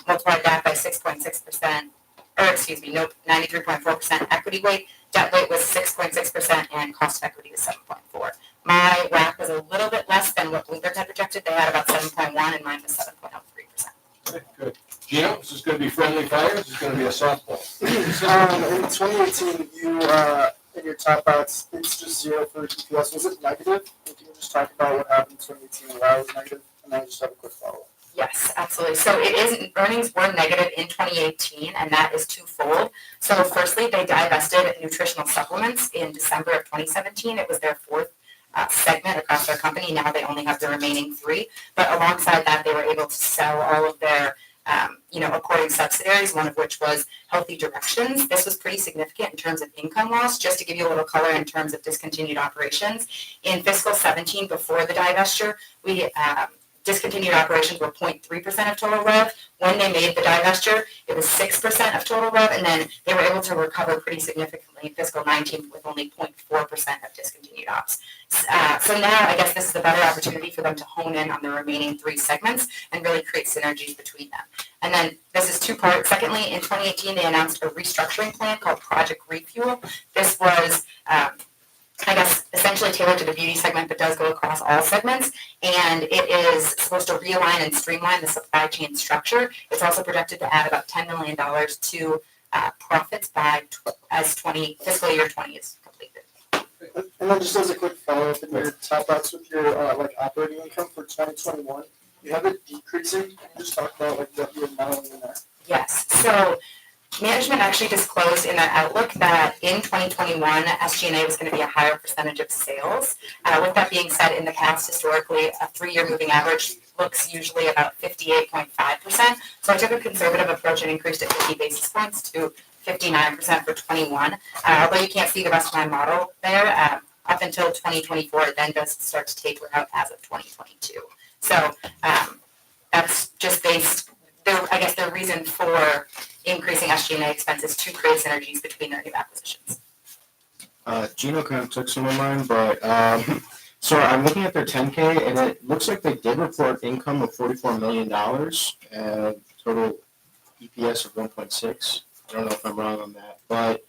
multiplied that by 6.6%, 93.4% equity weight. Debt weight was 6.6%, and cost of equity was 7.4. My WACC was a little bit less than what Bloomberg had projected. They had about 7.1, and mine was 7.03%. Okay, good. Gino, is this going to be friendly fire? Is this going to be a softball? In 2018, you, in your top outs, it's just 0 for EPS. Was it negative? And can you just talk about what happened in 2018 and why it was negative? And then I just have a quick follow-up. Yes, absolutely. So earnings were negative in 2018, and that is twofold. So firstly, they divested nutritional supplements in December of 2017. It was their 4th segment across their company. Now they only have the remaining 3. But alongside that, they were able to sell all of their according subsidiaries, one of which was Healthy Directions. This was pretty significant in terms of income loss. Just to give you a little color in terms of discontinued operations, in fiscal 17, before the divestiture, we discontinued operations were 0.3% of total rev. When they made the divestiture, it was 6% of total rev, and then they were able to recover pretty significantly in fiscal 19 with only 0.4% of discontinued ops. So now I guess this is a better opportunity for them to hone in on the remaining 3 segments and really create synergies between them. And then this is 2 parts. Secondly, in 2018, they announced a restructuring plan called Project Refuel. This was essentially tailored to the beauty segment, but does go across all segments. And it is supposed to realign and streamline the supply chain structure. It's also projected to add about $10 million to profits by fiscal year 20 is completed. And then just as a quick follow-up, in your top outs with your operating income for 2021, you have it decreasing. Can you just talk about what you're modeling in there? Yes. So management actually disclosed in their outlook that in 2021, SG&A was going to be a higher percentage of sales. With that being said, in the past, historically, a 3-year moving average looks usually about 58.5%. So I took a conservative approach and increased it 50 basis points to 59% for 21. Although you can't see the rest of my model there, up until 2024, it then does start to taper out as of 2022. So that's just based, their reason for increasing SG&A expenses to create synergies between their new acquisitions. Gino kind of took some of mine, but so I'm looking at their 10K, and it looks like they did report income of $44 million, total EPS of 1.6. I don't know if I'm wrong on that, but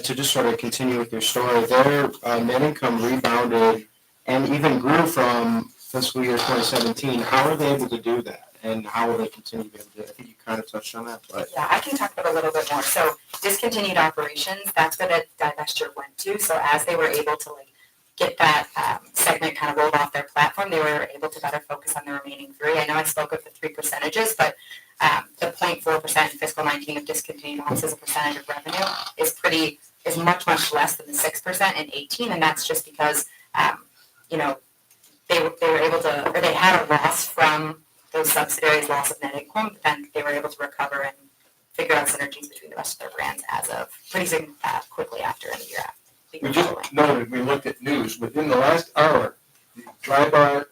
to just sort of continue with your story, their net income rebounded and even grew from fiscal year 2017. How are they able to do that? and how will they continue to be able to do it? I think you kind of touched on that, but. Yeah, I can talk about it a little bit more. So discontinued operations, that's what a divestiture went to. So as they were able to like get that segment kind of rolled off their platform, they were able to better focus on the remaining three. I know I spoke of the 3 percentages, but the 0.4% in fiscal 19 of discontinued ops as a percentage of revenue is much less than the 6% in 18, and that's just because they were able to, or they had a loss from those subsidiaries, loss of net income, but then they were able to recover and figure out synergies between the rest of their brands as of pretty quickly after in the year after. We just noted, we looked at news, within the last hour, the dry bar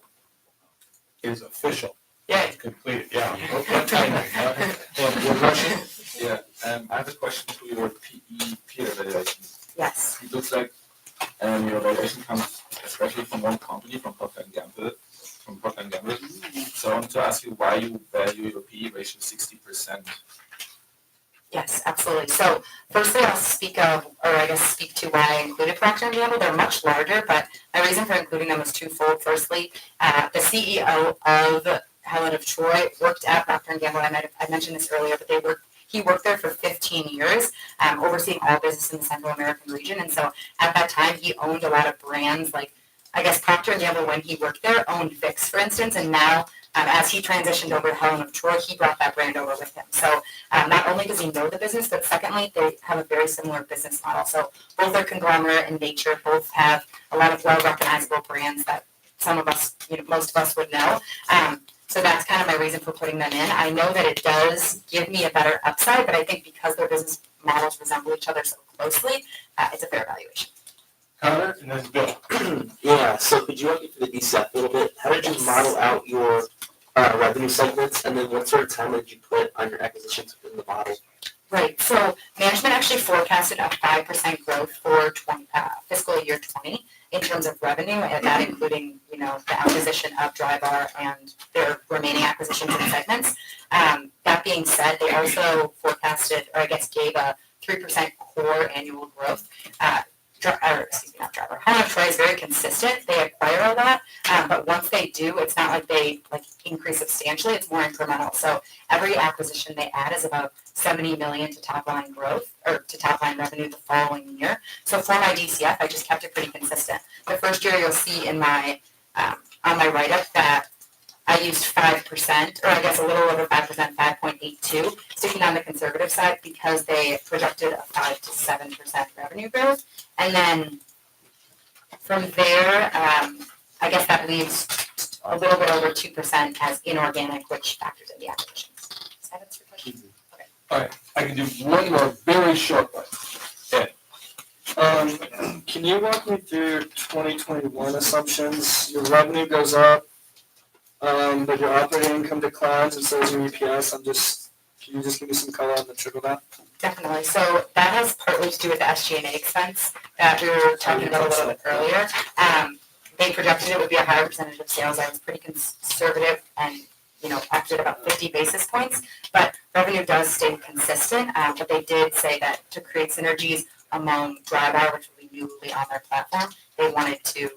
is official. Yeah. Completed, yeah. What time? Your question? Yeah, I have a question to your PE peer evaluation. Yes. It looks like your evaluation comes especially from one company, from Procter & Gamble. So I want to ask you why you value your PE ratio 60%. Yes, absolutely. So firstly, I'll speak to why I included Procter & Gamble. They're much larger, but my reason for including them was twofold. Firstly, the CEO of Helen of Troy worked at Procter & Gamble. I mentioned this earlier, but he worked there for 15 years, overseeing all business in the Central American region. And so at that time, he owned a lot of brands like, I guess Procter & Gamble, when he worked there, owned Vicks, for instance, and now as he transitioned over to Helen of Troy, he brought that brand over with him. So not only does he know the business, but secondly, they have a very similar business model. So both are conglomerate in nature, both have a lot of well-recognizable brands that some of us, most of us would know. So that's kind of my reason for putting them in. I know that it does give me a better upside, but I think because their business models resemble each other so closely, it's a fair valuation. Connor, and then Bill. Yeah, so could you walk me through the DCF a little bit? How did you model out your revenue segments, and then what sort of time did you put on your acquisitions within the model? Right, so management actually forecasted a 5% growth for fiscal year 20 in terms of revenue, and that including, the acquisition of Drybar and their remaining acquisitions and segments. That being said, they also forecasted, or I guess gave a 3% core annual growth. Not Drybar. Helen of Troy is very consistent. They acquire a lot, but once they do, it's not like they increase substantially. It's more incremental. So every acquisition they add is about $70 million to top line growth or to top line revenue the following year. So for my DCF, I just kept it pretty consistent. The first year you'll see in my on my write-up that I used 5%, or I guess a little over 5%, 5.82, sticking on the conservative side because they projected a 5 to 7% revenue growth. And then from there, I guess that leaves a little bit over 2% as inorganic, which factors in the acquisitions. Does that answer your question? Okay. All right, I can do one more very short one. Ed. Can you walk me through your 2021 assumptions? Your revenue goes up, but your operating income declines, and so does your EPS. Can you just give me some color on the trickle down? Definitely. So that has partly to do with the SG&A expense that we were talking about a little bit earlier. They projected it would be a higher percentage of sales. I was pretty conservative and, acted about 50 basis points, but revenue does stay consistent. But they did say that to create synergies among Drybar, which will be newly on their platform, they wanted to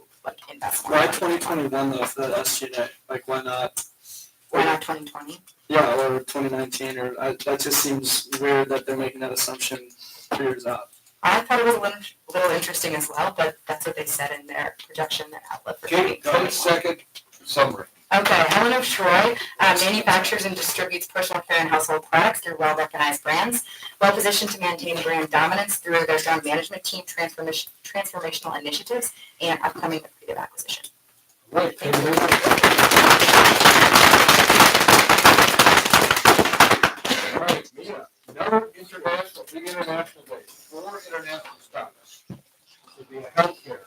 invest more. Why 2021 though for the SG&A? Why not? Why not 2020? Yeah, or 2019, or that just seems weird that they're making that assumption 3 years out. I thought it was a little interesting as well, but that's what they said in their projection, their outlook for Okay, 2021. 10-second summary. Okay, Helen of Troy manufactures and distributes personal care and household products through well-recognized brands, well-positioned to maintain brand dominance through their strong management team, transformational initiatives, and upcoming accretive acquisition. Right. Thank you. All right, Mia, another big international day, 4 international stocks. This would be a healthcare.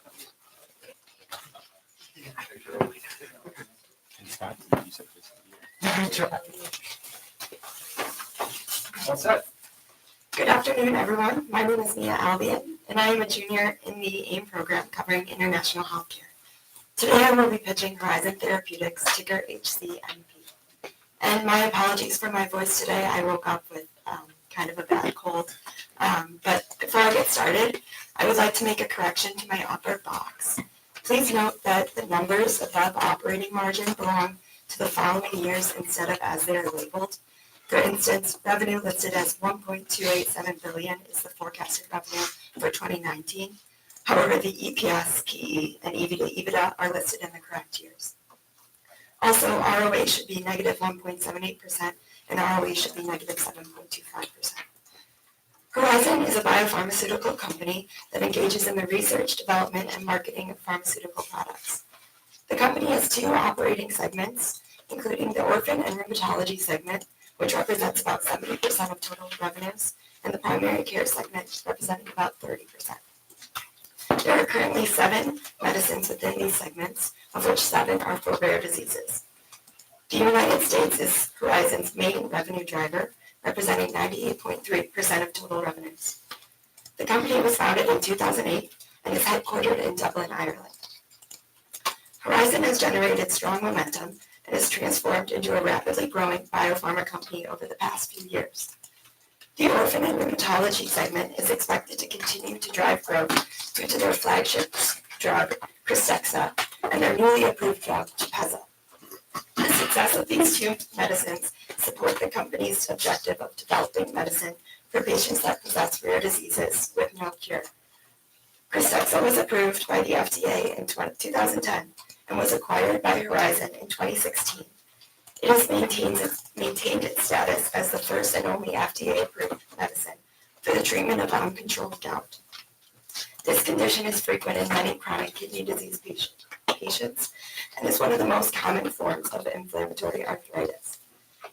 What's that? Good afternoon, everyone. My name is Mia Albion, and I am a junior in the AIM program covering international healthcare. Today I will be pitching Horizon Therapeutics, ticker HCMP. And my apologies for my voice today. I woke up with kind of a bad cold. But before I get started, I would like to make a correction to my upper box. Please note that the numbers above operating margin belong to the following years instead of as they are labeled. For instance, revenue listed as 1.287 billion is the forecasted revenue for 2019. However, the EPS, PE, and EV to EBITDA are listed in the correct years. Also, ROA should be negative 1.78% and ROE should be negative 7.25%. Horizon is a biopharmaceutical company that engages in the research, development, and marketing of pharmaceutical products. The company has two operating segments, including the orphan and rheumatology segment, which represents about 70% of total revenues, and the primary care segment representing about 30%. There are currently 7 medicines within these segments, of which 7 are for rare diseases. The United States is Horizon's main revenue driver, representing 98.3% of total revenues. The company was founded in 2008 and is headquartered in Dublin, Ireland. Horizon has generated strong momentum and has transformed into a rapidly growing biopharma company over the past few years. The orphan and rheumatology segment is expected to continue to drive growth due to their flagship drug, Krystexxa, and their newly approved drug, Tepezza. The success of these two medicines support the company's objective of developing medicine for patients that possess rare diseases with no cure. Krystexxa was approved by the FDA in 2010 and was acquired by Horizon in 2016. It has maintained its status as the first and only FDA-approved medicine for the treatment of uncontrolled gout. This condition is frequent in many chronic kidney disease patients and is one of the most common forms of inflammatory arthritis.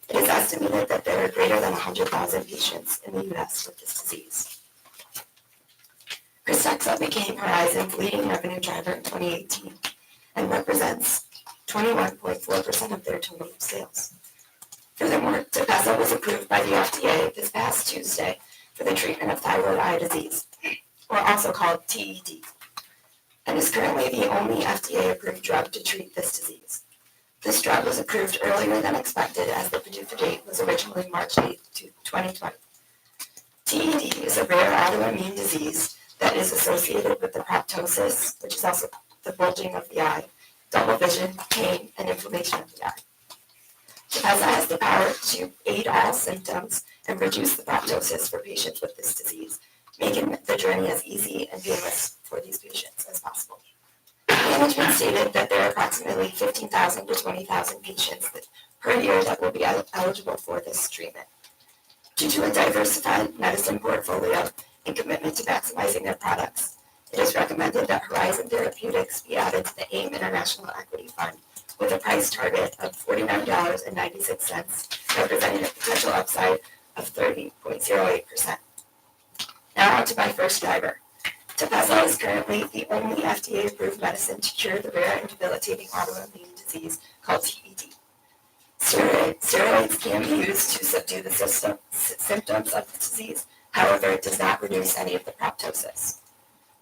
It is estimated that there are greater than 100,000 patients in the U.S. with this disease. Krystexxa became Horizon's leading revenue driver in 2018 and represents 21.4% of their total sales. Furthermore, Tepezza was approved by the FDA this past Tuesday for the treatment of thyroid eye disease, or also called TED, and is currently the only FDA-approved drug to treat this disease. This drug was approved earlier than expected as the PDUFA date was originally March 8, 2020. TED is a rare autoimmune disease that is associated with the proptosis, which is also the bulging of the eye, double vision, pain, and inflammation of the eye. Tepezza has the power to aid all symptoms and reduce the proptosis for patients with this disease, making the journey as easy and painless for these patients as possible. Management stated that there are approximately 15,000 to 20,000 patients per year that will be eligible for this treatment. Due to a diversified medicine portfolio and commitment to maximizing their products, it is recommended that Horizon Therapeutics be added to the AIM International Equity Fund with a price target of $49.96, representing a potential upside of 30.08%. Now on to my first driver. Tepezza is currently the only FDA-approved medicine to cure the rare and debilitating autoimmune disease called TED. Steroids can be used to subdue the symptoms of the disease. However, it does not reduce any of the proptosis.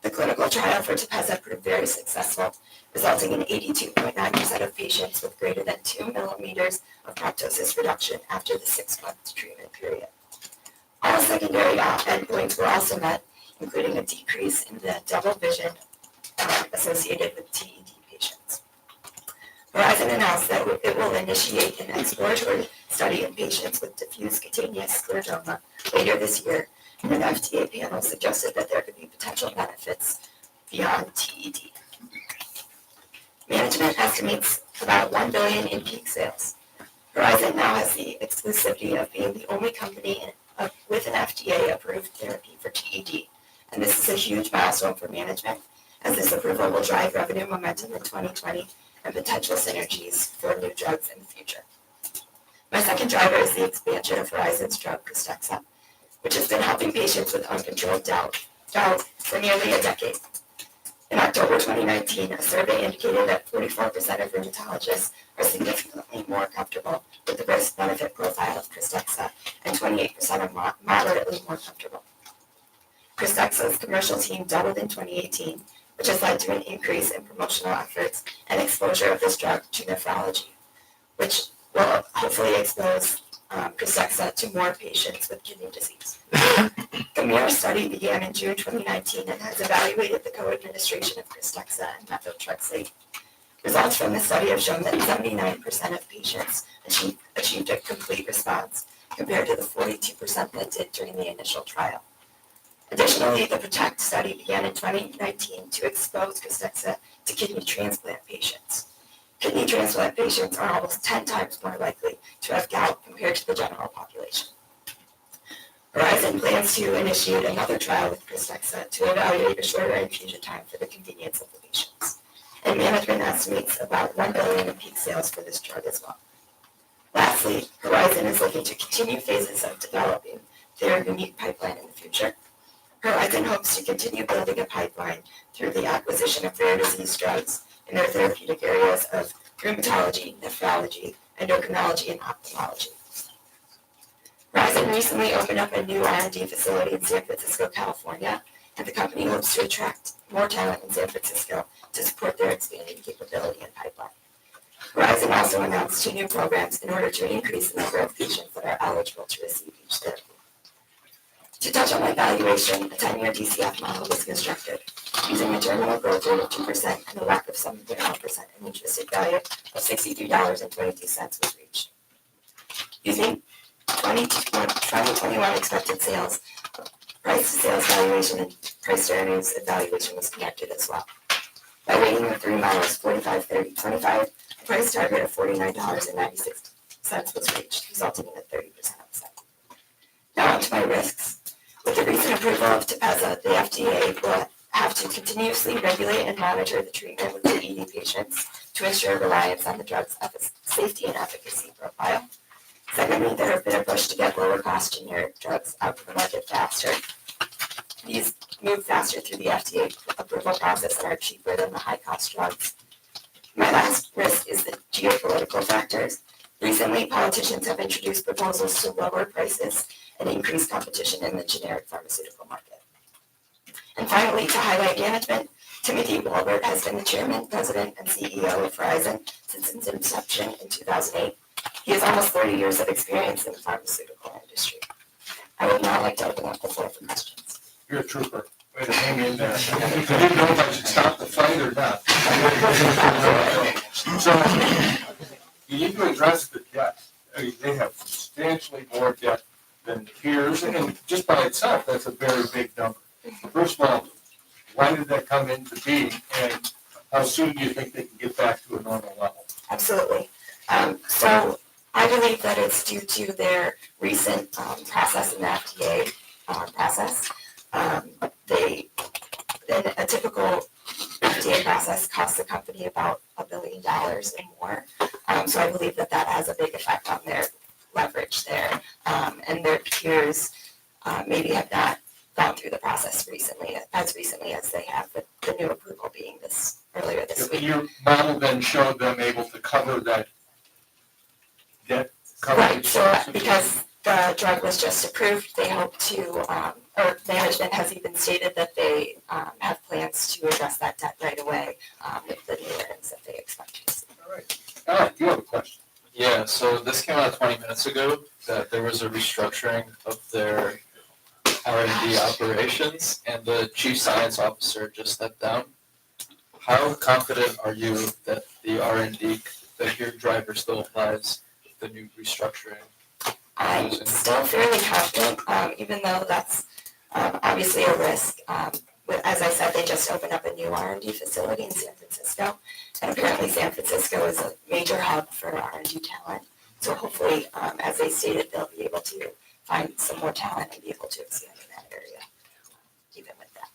The clinical trial for Tepezza proved very successful, resulting in 82.9% of patients with greater than 2 millimeters of proptosis reduction after the 6-month treatment period. All secondary endpoints were also met, including a decrease in the double vision associated with TED patients. Horizon announced that it will initiate an exploratory study in patients with diffuse cutaneous scleroderma later this year, and an FDA panel suggested that there could be potential benefits beyond TED. Management estimates about $1 billion in peak sales. Horizon now has the exclusivity of being the only company with an FDA-approved therapy for TED, and this is a huge milestone for management, as this approval will drive revenue momentum in 2020 and potential synergies for new drugs in the future. My second driver is the expansion of Horizon's drug, Krystexxa, which has been helping patients with uncontrolled gout for nearly a decade. In October 2019, a survey indicated that 44% of rheumatologists are significantly more comfortable with the risk-benefit profile of Krystexxa, and 28% are moderately more comfortable. Krystexxa's commercial team doubled in 2018, which has led to an increase in promotional efforts and exposure of this drug to nephrology, which will hopefully expose Krystexxa to more patients with kidney disease. The MIRROR study began in June 2019 and has evaluated the co-administration of Krystexxa and methotrexate. Results Results from the study have shown that 79% of patients achieved a complete response, compared to the 42% that did during the initial trial. Additionally, the PROTECT study began in 2019 to expose KRYSTEXXA to kidney transplant patients. Kidney transplant patients are almost 10 times more likely to have gout compared to the general population. Horizon plans to initiate another trial with KRYSTEXXA to evaluate a shorter infusion time for the convenience of the patients. And management estimates about $1 billion in peak sales for this drug as well. Lastly, Horizon is looking to continue phases of developing their unique pipeline in the future. Horizon hopes to continue building a pipeline through the acquisition of rare disease drugs in their therapeutic areas of rheumatology, nephrology, endocrinology, and ophthalmology. Horizon recently opened up a new R&D facility in San Francisco, California, and the company hopes to attract more talent in San Francisco to support their expanding capability and pipeline. Horizon also announced 2 new programs in order to increase the number of patients that are eligible to receive each therapy. To touch on my valuation, a 10-year DCF model was constructed using a terminal growth rate of 2% and a WACC of 7.1% and intrinsic value of $62.22 was reached. Using 2021 expected sales, price to sales valuation and price to earnings evaluation was connected as well. By rating the 3 models 45, 30, 25, the price target of $49.96 was reached, resulting in a 30% upside. Now onto my risks. With the recent approval of TEPEZZA, the FDA will have to continuously regulate and monitor the treatment with ED patients to ensure reliance on the drug's safety and efficacy profile. Secondly, there has been a push to get lower cost generic drugs out to the market faster. These move faster through the FDA approval process and are cheaper than the high cost drugs. My last risk is the geopolitical factors. Recently, politicians have introduced proposals to lower prices and increase competition in the generic pharmaceutical market. And finally, to highlight management, Timothy Walbert has been the chairman, president, and CEO of Horizon since its inception in 2008. He has almost 30 years of experience in the pharmaceutical industry. I would now like to open up the floor for questions. You're a trooper. Way to hang in there. I didn't know if I should stop the fight or not. So, you need to address the debt. I mean, they have substantially more debt than peers, and just by itself, that's a very big number. First of all, why did that come into being, and how soon do you think they can get back to a normal level? Absolutely. So I believe that it's due to their recent process in the FDA process. A typical FDA process costs the company about $1 billion and more. So I believe that that has a big effect on their leverage there. And their peers maybe have not gone through the process recently as they have, with the new approval being earlier this week. Your model then showed them able to cover that debt Right, coverage. so because the drug was just approved, they hope to, or management has even stated that they have plans to address that debt right away with the new earnings that they expect to see. All right. All right, you have a question. Yeah, so this came out 20 minutes ago, that there was a restructuring of their R&D operations, and the chief science officer just stepped down. How confident are you that the R&D, that your driver still applies with the new restructuring? I'm still fairly confident, even though that's obviously a risk. As I said, they just opened up a new R&D facility in San Francisco, and apparently San Francisco is a major hub for R&D talent. So hopefully, as they stated, they'll be able to find some more talent and be able to expand in that area, even with that.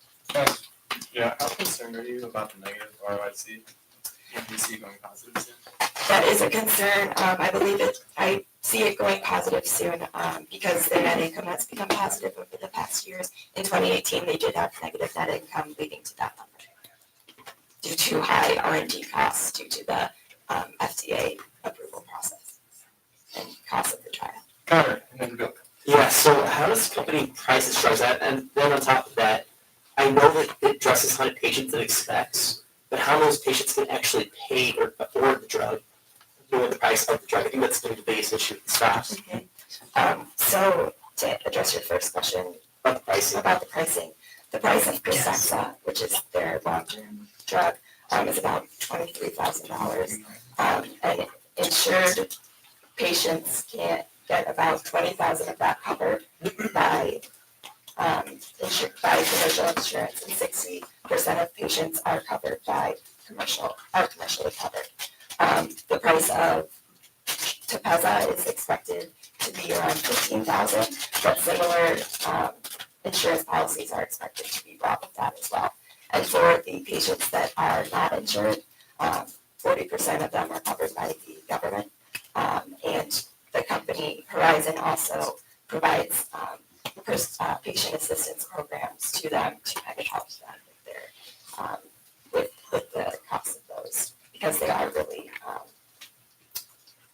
Yeah, how concerned are you about the negative ROIC in DC going positive soon? That is a concern. I see it going positive soon because their net income has become positive over the past years. In 2018, they did have negative net income, leading to that number due to high R&D costs due to the FDA approval process and cost of the trial. Connor, and then Bill. Yeah, so how does the company price its drugs at? And then on top of that, I know that it addresses how many patients it expects, but how those patients can actually pay or afford the drug, knowing the price of the drug. I think that's going to be the biggest issue with the stocks. So to address your first question about the pricing, the price of KRYSTEXXA, which is their long-term drug, is about $23,000. And insured patients can get about 20,000 of that covered by commercial insurance, and 60% of patients are covered by commercially covered. The price of Tepezza is expected to be around $15,000, but similar insurance policies are expected to be brought with that as well. And for the patients that are not insured, 40% of them are covered by the government, and the company Horizon also provides patient assistance programs to them to kind of help them with the cost of those, because they are really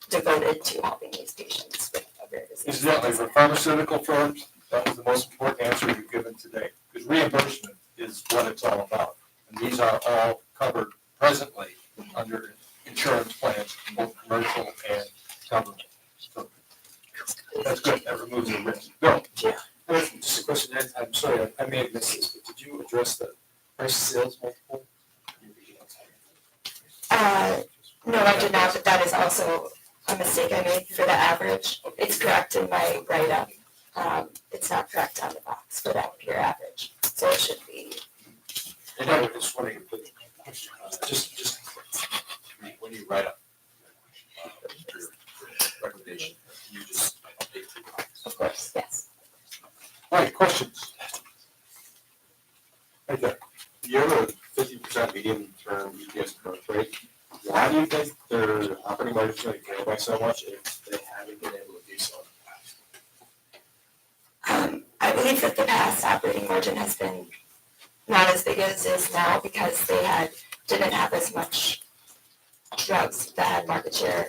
devoted to helping these patients with a rare disease. Incidentally, for pharmaceutical firms, that was the most important answer you've given today, because reimbursement is what it's all about. And these are all covered presently under insurance plans, both commercial and government. So that's good, that removes the risk. Bill? Just a question, I'm sorry, I may have missed this, but did you address the price sales multiple? No, I did not, but that is also a mistake I made for the average. It's correct in my write-up. It's not correct on the box for that pure average, so it should be. And I was just wondering, just when you write up your recommendation, you just update the box. Of course, yes. All right, questions? Right there. You have a 50% medium-term EPS growth rate. Why do you think their operating margins are going to grow by so much if they haven't been able to do so in the past? I believe that the past operating margin has been not as big as it is now because they didn't have as much drugs that had market share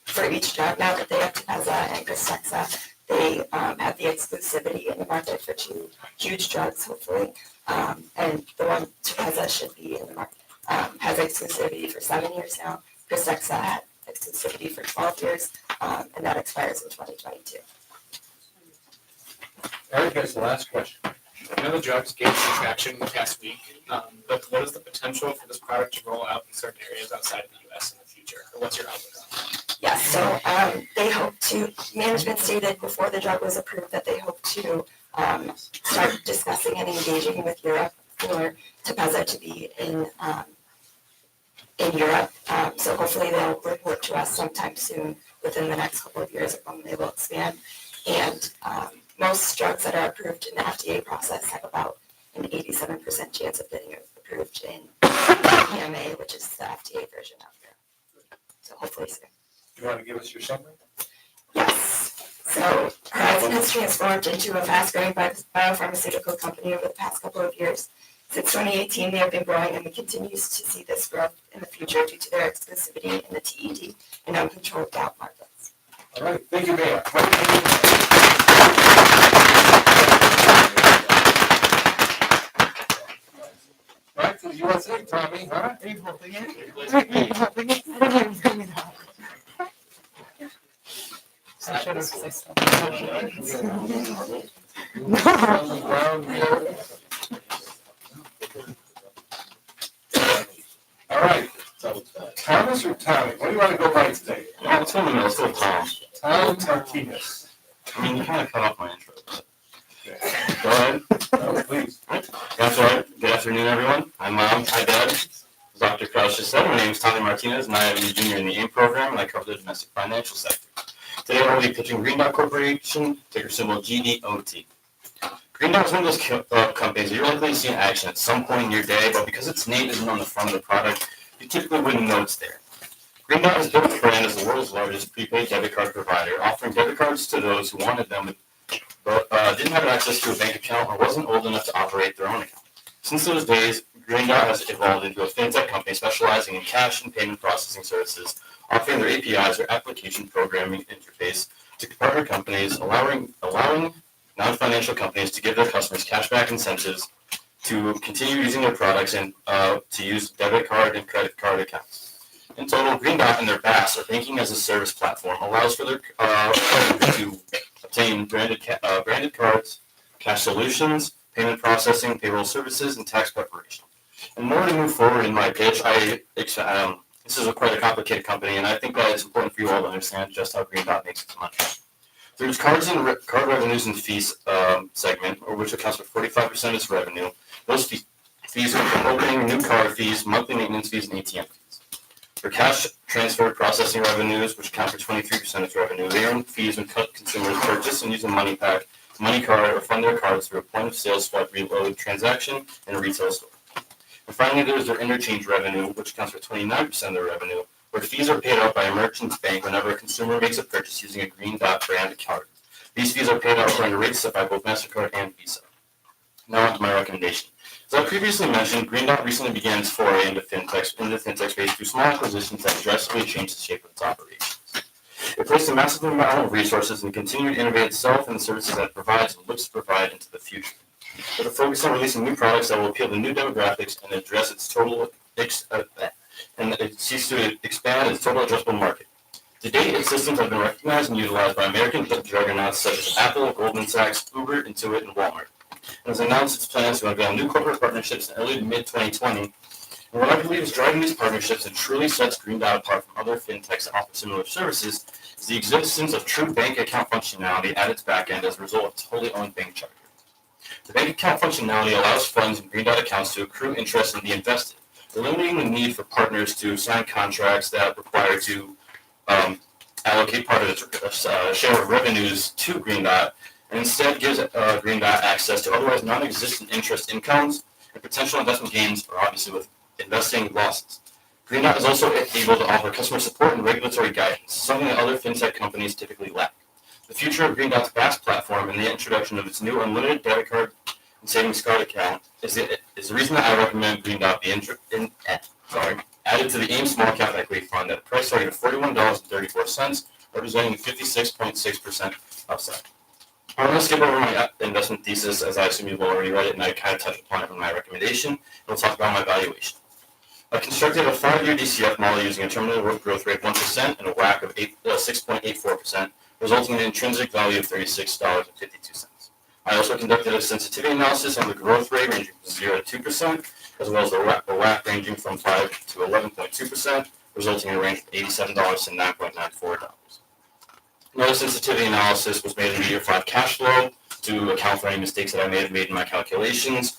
for each drug. Now that they have Tepezza and Krystexxa, they have the exclusivity in the market for two huge drugs, hopefully. And the one Tepezza should be in the market, has exclusivity for 7 years now. Krystexxa had exclusivity for 12 years, and that expires in 2022. Eric has the last question. I know the drugs gained some traction in the past week, but what is the potential for this product to roll out in certain areas outside of the U.S. in the future? Or what's your outlook on that? Yes, so they hope to, management stated before the drug was approved that they hope to start discussing and engaging with Europe for Tepezza to be in Europe. So hopefully they'll report to us sometime soon within the next couple of years of when they will expand. And most drugs that are approved in the FDA process have about an 87% chance of getting approved in EMA, which is the FDA version out there. So hopefully soon. You want to give us your summary? Yes. So Horizon has transformed into a fast-growing biopharmaceutical company over the past couple of years. Since 2018, they have been growing, and we continue to see this growth in the future due to their exclusivity in the TED and uncontrolled gout markets. All right, thank you, Mayor. Back to the USA, Tommy, huh? Ain't helping it. I should have said All right, Thomas or Tommy? What do you want to go by today? It's one of the still Tom. Tom Martinez. I mean, you kind of cut off my intro. But... Go ahead. No, please. That's right. Good afternoon, everyone. Hi, Mom. Hi, Dad. As Dr. Krause just said, my name is Tommy Martinez, and I am a junior in the AIM program, and I cover the domestic financial sector. Today, I will be pitching Green Dot Corporation, ticker symbol GDOT. Green Dot is one of those companies you're likely to see in action at some point in your day, but because its name isn't on the front of the product, you typically wouldn't know it's there. Green Dot has built its brand as the world's largest prepaid debit card provider, offering debit cards to those who wanted them but didn't have access to a bank account or wasn't old enough to operate their own account. Since those days, Green Dot has evolved into a fintech company specializing in cash and payment processing services, offering their APIs or application programming interface to partner companies, allowing non-financial companies to give their customers cashback incentives to continue using their products and to use debit card and credit card accounts. In total, Green Dot and their BaaS, or Banking as a Service platform, allows for their customers to obtain branded cards, cash solutions, payment processing, payroll services, and tax preparation. In order to move forward in my pitch, this is quite a complicated company, and I think that it's important for you all to understand just how Green Dot makes its money. Through its card revenues and fees segment, or which accounts for 45% of its revenue, those fees come from opening new card fees, monthly maintenance fees, and ATM fees. For cash transfer processing revenues, which account for 23% of its revenue, they earn fees when consumers purchase and use a money pack, money card, or fund their cards through a point of sale swipe reload transaction in a retail store. And finally, there's their interchange revenue, which accounts for 29% of their revenue, where fees are paid out by a merchant's bank whenever a consumer makes a purchase using a Green Dot brand card. These fees are paid out according to rates set by both MasterCard and Visa. Now on to my recommendation. As I previously mentioned, Green Dot recently began its foray into the fintech space through small acquisitions that drastically changed the shape of its operations. It placed a massive amount of resources and continued to innovate itself and the services that it provides and looks to provide into the future. With a focus on releasing new products that will appeal to new demographics and address its and it seeks to expand its total addressable market. To date, its systems have been recognized and utilized by American juggernauts such as Apple, Goldman Sachs, Uber, Intuit, and Walmart. And has announced its plans to unveil new corporate partnerships in early to mid-2020. And what I believe is driving these partnerships and truly sets Green Dot apart from other fintechs that offer similar services is the existence of true bank account functionality at its back end as a result of its wholly owned bank charter. The bank account functionality allows funds in Green Dot accounts to accrue interest and be invested, eliminating the need for partners to sign contracts that require to allocate part of its share of revenues to Green Dot, and instead gives Green Dot access to otherwise non-existent interest incomes and potential investment gains, or obviously with investing losses. Green Dot is also able to offer customer support and regulatory guidance, something that other fintech companies typically lack. The future of Green Dot's BaaS platform and the introduction of its new unlimited debit card and savings card account is the reason that I recommend Green Dot be added to the AIM Small Cap Equity Fund at a price target of $41.34, representing 56.6% upside. I'm going to skip over my investment thesis, as I assume you've already read it, and I kind of touched upon it in my recommendation, and we'll talk about my valuation. I constructed a 5-year DCF model using a terminal growth rate of 1% and a WACC of 6.84%, resulting in an intrinsic value of $36.52. I also conducted a sensitivity analysis on the growth rate ranging from 0 to 2%, as well as the WACC ranging from 5 to 11.2%, resulting in a range of $87 to $9.94. Another sensitivity analysis was made in the year 5 cash flow to account for any mistakes that I may have made in my calculations,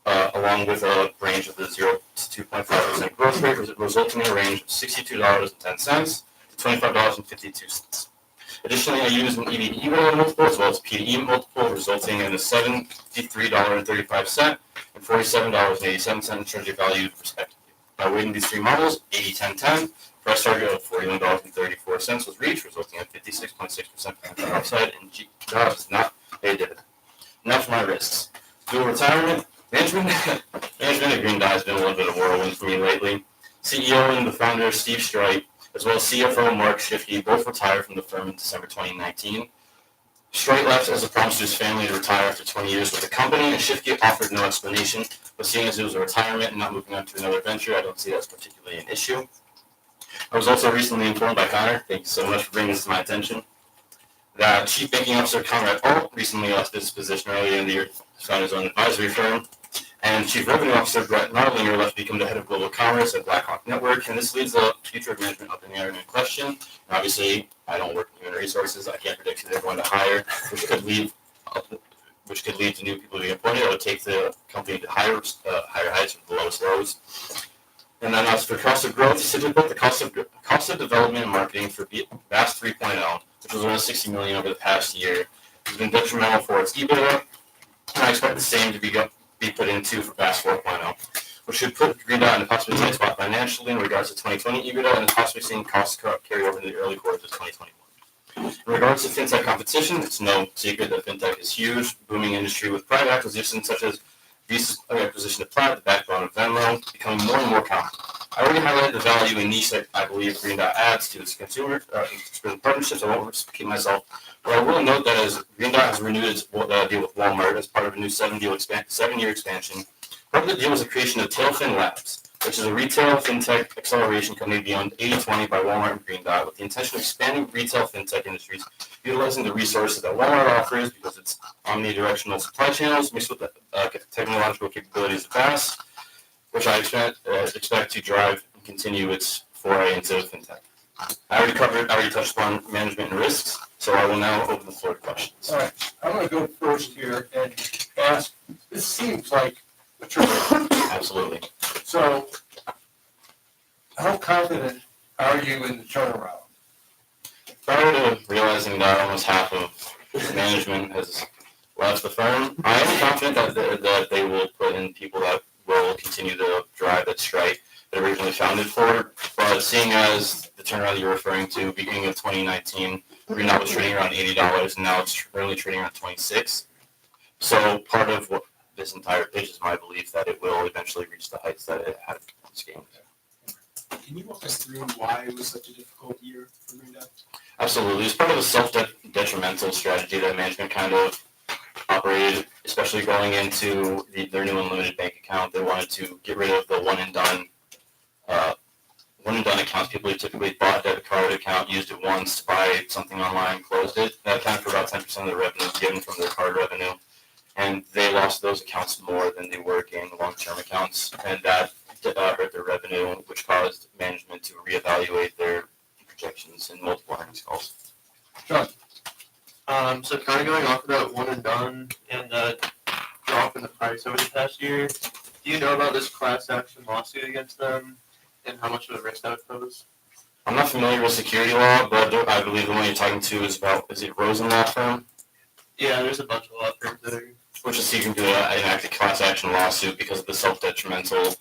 along with a range of the 0 to 2.5% growth rate, resulting in a range of $62.10 to $25.52. Additionally, I used an EV/EBITDA multiple as well as P/E multiple, resulting in a $73.35 and $47.87 intrinsic value, respectively. By weighting these three models, 80-10-10, price target of $41.34 was reached, resulting in 56.6% upside, and Dot does not pay a dividend. Now for my risks. Dual retirement. Management at Green Dot has been a little bit of a whirlwind for me lately. CEO and the founder, Steve Strite, as well as CFO Mark Shifke, both retired from the firm in December 2019. Strite left as a promise to his family to retire after 20 years with the company, and Shifke offered no explanation, but seeing as it was a retirement and not moving on to another venture, I don't see that as particularly an issue. I was also recently informed by Connor, thank you so much for bringing this to my attention, that Chief Banking Officer Conrad Alt recently left his position earlier in the year to found his own advisory firm, and Chief Revenue Officer Brett Nardlinger left to become the head of global commerce at Blackhawk Network, and this leaves the future of management up in the air and in question. And obviously, I don't work in human resources. I can't predict who they're going to hire, which could lead to new people being appointed. It would take the company to higher heights with the lowest lows. And then as for cost of growth, simply put, the cost of development and marketing for BaaS 3.0, which was around $60 million over the past year, has been detrimental for its EBITDA, and I expect the same to be put into for BaaS 4.0, which should put Green Dot in a possibly tight spot financially in regards to 2020 EBITDA and possibly seeing costs carry over into the early quarters of 2021. In regards to fintech competition, it's no secret that fintech is huge, booming industry with private acquisitions such as Visa's acquisition of Plaid, the backbone of Venmo, becoming more and more common. I already highlighted the value and niche that I believe Green Dot adds to its consumer partnerships. I won't repeat myself, but I will note that as Green Dot has renewed its deal with Walmart as part of a new 7-year expansion, part of the deal was the creation of Tailfin Labs, which is a retail fintech acceleration company beyond 80/20 by Walmart and Green Dot, with the intention of expanding retail fintech industries, utilizing the resources that Walmart offers because it's omnidirectional supply channels mixed with the technological capabilities of BaaS. which I expect to drive and continue its foray into fintech. I already touched upon management and risks, so I will now open the floor to questions. All right, I'm gonna go first here and ask, this seems like a turnaround. Absolutely. So, how confident are you in the turnaround? Prior to realizing that almost half of management has left the firm, I am confident that they will put in people that will continue to drive that strike that originally founded for. But seeing as the turnaround you're referring to, beginning of 2019, Green Dot was trading around $80, and now it's currently trading around $26. So part of what this entire pitch is my belief that it will eventually reach the heights that it had once gained. Can you walk us through why it was such a difficult year for Green Dot? Absolutely. It's part of a self-detrimental strategy that management kind of operated, especially going into their new unlimited bank account. They wanted to get rid of the one-and-done accounts. People who typically bought a debit card account, used it once to buy something online, closed it. That accounted for about 10% of the revenue given from their card revenue. And they lost those accounts more than they were gaining long-term accounts. And that hurt their revenue, which caused management to reevaluate their projections in multiple earnings calls. John? So kind of going off of that one and done and the drop in the price over the past year, do you know about this class action lawsuit against them and how much of a risk that would pose? I'm not familiar with security law, but I believe the one you're talking to is it Rosen Law Firm? Yeah, there's a bunch of law firms that are. Which is seeking to enact a class action lawsuit because of the self-detrimental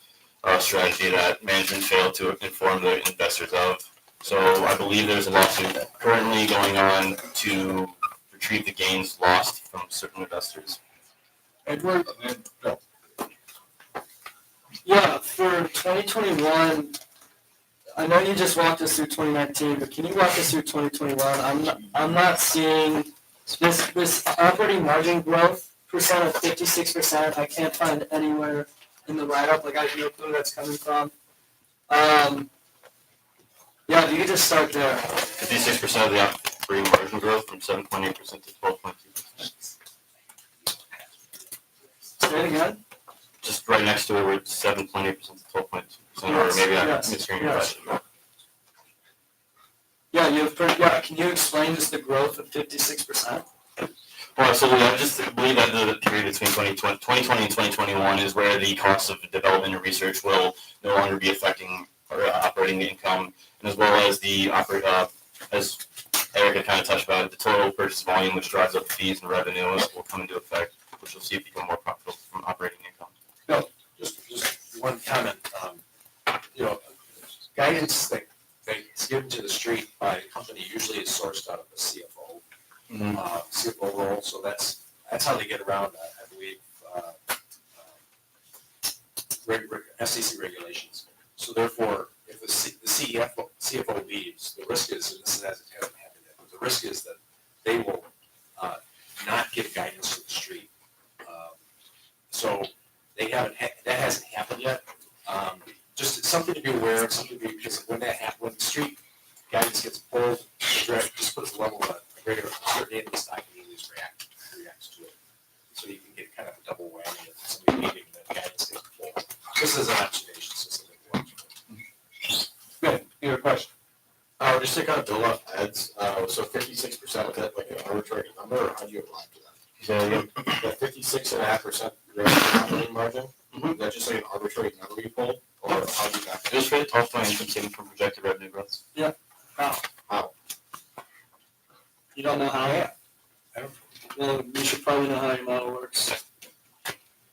strategy that management failed to inform the investors of. So I believe there's a lawsuit currently going on to retrieve the gains lost from certain investors. Edward, and then Bill. Yeah, for 2021, I know you just walked us through 2019, but can you walk us through 2021? I'm not seeing this operating margin growth percent of 56%. I can't find anywhere in the write-up. Like I have no clue where that's coming from. Yeah, you could just start there. 56% of the operating margin growth from 7.8% to 12.2%. Say it again. Just right next to it, we're 7.8% to 12.2%, or maybe I'm mishearing your question. Yeah, can you explain just the growth of 56%? Well, absolutely. I just believe that the period between 2020 and 2021 is where the costs of development and research will no longer be affecting operating income, and as well as as Erica kind of touched about it, the total purchase volume, which drives up fees and revenue, will come into effect, which will see it become more profitable from operating income. No, just one comment. Guidance that's given to the street by a company usually is sourced out of the CFO. CFO role, so that's how they get around, I believe, SEC regulations. So therefore, if the CFO leaves, the risk is, and this hasn't happened yet, but the risk is that they will not give guidance to the street. So that hasn't happened yet. Just something to be aware of, because when when the street guidance gets pulled, just puts a level of greater uncertainty in the stock immediately reacts to it. So you can get kind of a double whammy of somebody leaving and the guidance gets pulled. This is an observation, specifically. Good, you have a question? Just to kind of build off Ed's, so 56% of that, like an arbitrary number, or how do you apply to that? So That 56.5% operating margin, is that just like an arbitrary number you pulled, or how do you back it was really off my income statement from projected revenue growth. How? You don't know how? Yeah. Well, you should probably know how your model works.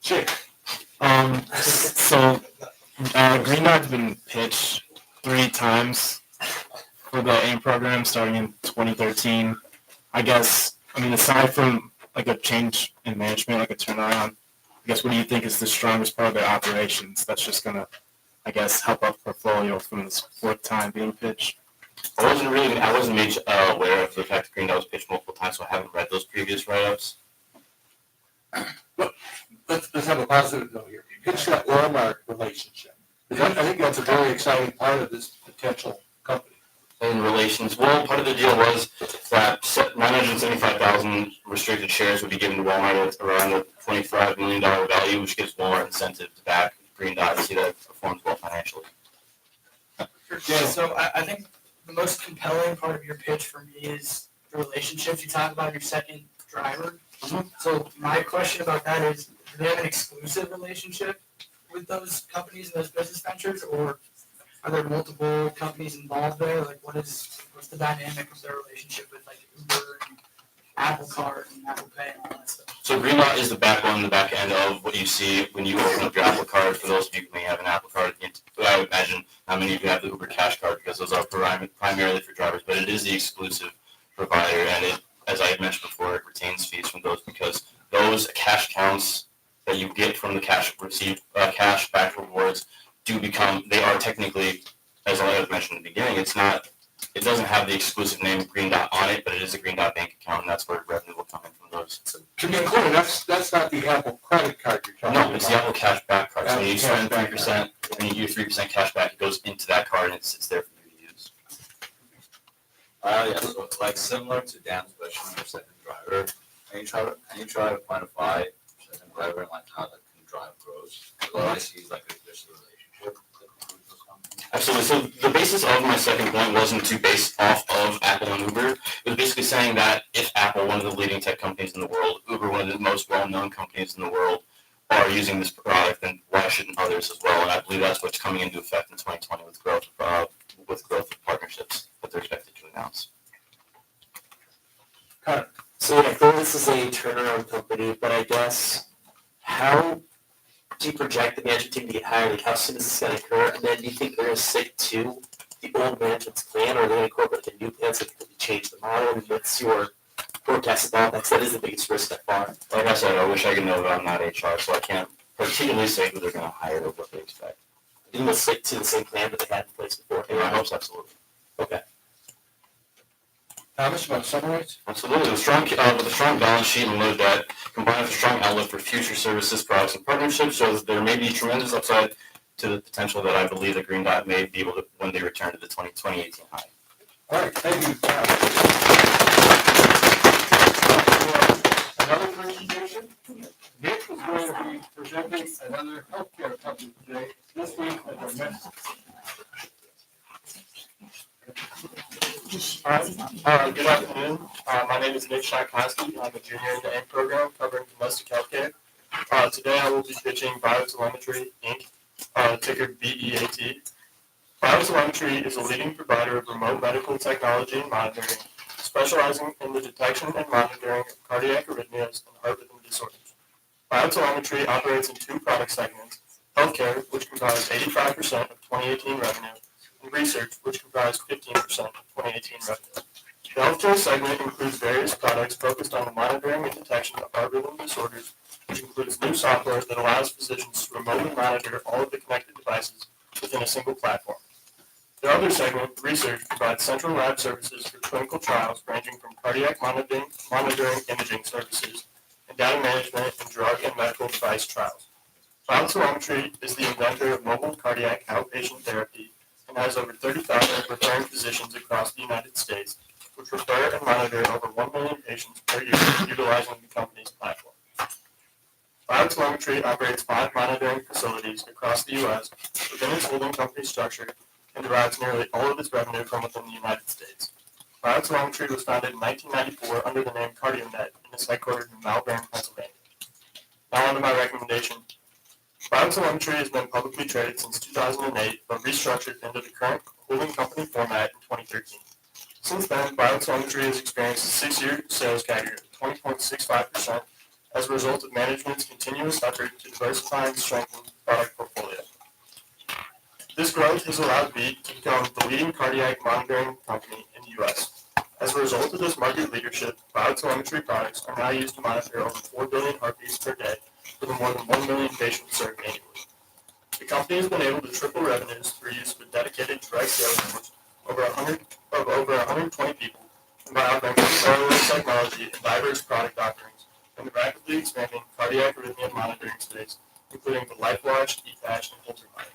Chick. So Green Dot's been pitched 3 times for the AIM program starting in 2013. I guess, aside from like a change in management, like a turnaround, I guess what do you think is the strongest part of their operations that's just gonna, I guess, help up portfolio from this 4th time being pitched? I wasn't made aware of the fact that Green Dot was pitched multiple times, so I haven't read those previous write-ups. Let's have a positive note here. You pitched that Walmart relationship. I think that's a very exciting part of this potential company. In relations, well, part of the deal was that 975,000 restricted shares would be given to Walmart at around a $25 million value, which gives Walmart incentive to back Green Dot and see that it performs well financially. Yeah, so I think the most compelling part of your pitch for me is the relationships you talk about in your second driver. So my question about that is, do they have an exclusive relationship with those companies and those business ventures, or are there multiple companies involved there? Like, what's the dynamic of their relationship with like Uber and Apple Card and Apple Pay and all that stuff? So Green Dot is the backbone, the back end of what you see when you open up your Apple Card. For those of you who may have an Apple Card, I would imagine how many of you have the Uber Cash Card, because those are primarily for drivers, but it is the exclusive provider, and it, as I had mentioned before, it retains fees from those because those cash counts that you get from the cash back rewards they are technically, as I had mentioned in the beginning, it doesn't have the exclusive name Green Dot on it, but it is a Green Dot bank account, and that's where revenue will come in from those. To be clear, that's not the Apple credit card you're talking about. No, it's the Apple Cash Back card. So when you spend 3%, and you do 3% cash back, it goes into that card and it's there for you to use. Yeah, so like similar to Dan's question on your second driver, can you try to quantify second driver and like how that can drive growth? Because all I see is like there's a relationship between those companies. Absolutely. So the basis of my second point wasn't to base off of Apple and Uber. It was basically saying that if Apple, one of the leading tech companies in the world, Uber, one of the most well-known companies in the world, are using this product, then why shouldn't others as well? And I believe that's what's coming into effect in 2020 with growth of partnerships that they're expected to announce. So I think this is a turnaround company, but I guess how do you project the management team to get hired? Like, how soon is this going to occur? And then do you think they're going to stick to the old management's plan, or are they going to incorporate the new plan so they can change the model? And what's your forecast about that? Because that is the biggest risk that far. Like I said, I wish I could know, but I'm not HR, so I can't particularly say who they're going to hire or what they expect. I think they'll stick to the same plan that they had in place before. Yeah, I hope so, absolutely. Okay. Thomas, you want to summarize? Absolutely. With a strong balance sheet and low debt, combined with a strong outlook for future services, products, and partnerships, shows that there may be tremendous upside to the potential that I believe that Green Dot may be able to when they return to the 2018 high. All right, thank you. Another presentation. Nick is going to be presenting another healthcare company today, this week at the next. Good afternoon. My name is Nick Shakowski. I'm a junior in the AIM program covering domestic healthcare. Today I will be pitching Biotelemetry, Inc., ticker BEAT. Biotelemetry is a leading provider of remote medical technology and monitoring, specializing in the detection and monitoring of cardiac arrhythmias and heart rhythm disorders. Biotelemetry operates in two product segments: healthcare, which comprised 85% of 2018 revenue, and research, which comprised 15% of 2018 revenue. The healthcare segment includes various products focused on the monitoring and detection of heart rhythm disorders, which includes new software that allows physicians to remotely monitor all of the connected devices within a single platform. The other segment, research, provides central lab services for clinical trials ranging from cardiac monitoring imaging services, and data management in drug and medical device trials. Biotelemetry is the inventor of mobile cardiac outpatient therapy and has over 30,000 referring physicians across the United States, which refer and monitor over 1 million patients per year utilizing the company's platform. Biotelemetry operates 5 monitoring facilities across the U.S. within its holding company structure and derives nearly all of its revenue from within the United States. Biotelemetry was founded in 1994 under the name CardioNet and is headquartered in Malvern, Pennsylvania. Now on to my recommendation. Biotelemetry has been publicly traded since 2008, but restructured into the current holding company format in 2013. Since then, Biotelemetry has experienced a 6-year sales CAGR of 20.65% as a result of management's continuous effort to diversify and strengthen the product portfolio. This growth has allowed Beat to become the leading cardiac monitoring company in the U.S. As a result of this market leadership, Biotelemetry products are now used to monitor over 4 billion heartbeats per day for the more than 1 million patients served annually. The company has been able to triple revenues through use of a dedicated direct sales force of over 120 people, and by offering unparalleled technology and diverse product offerings in the rapidly expanding cardiac arrhythmia monitoring space, including the LifeWatch, ePatch, and Holter monitor.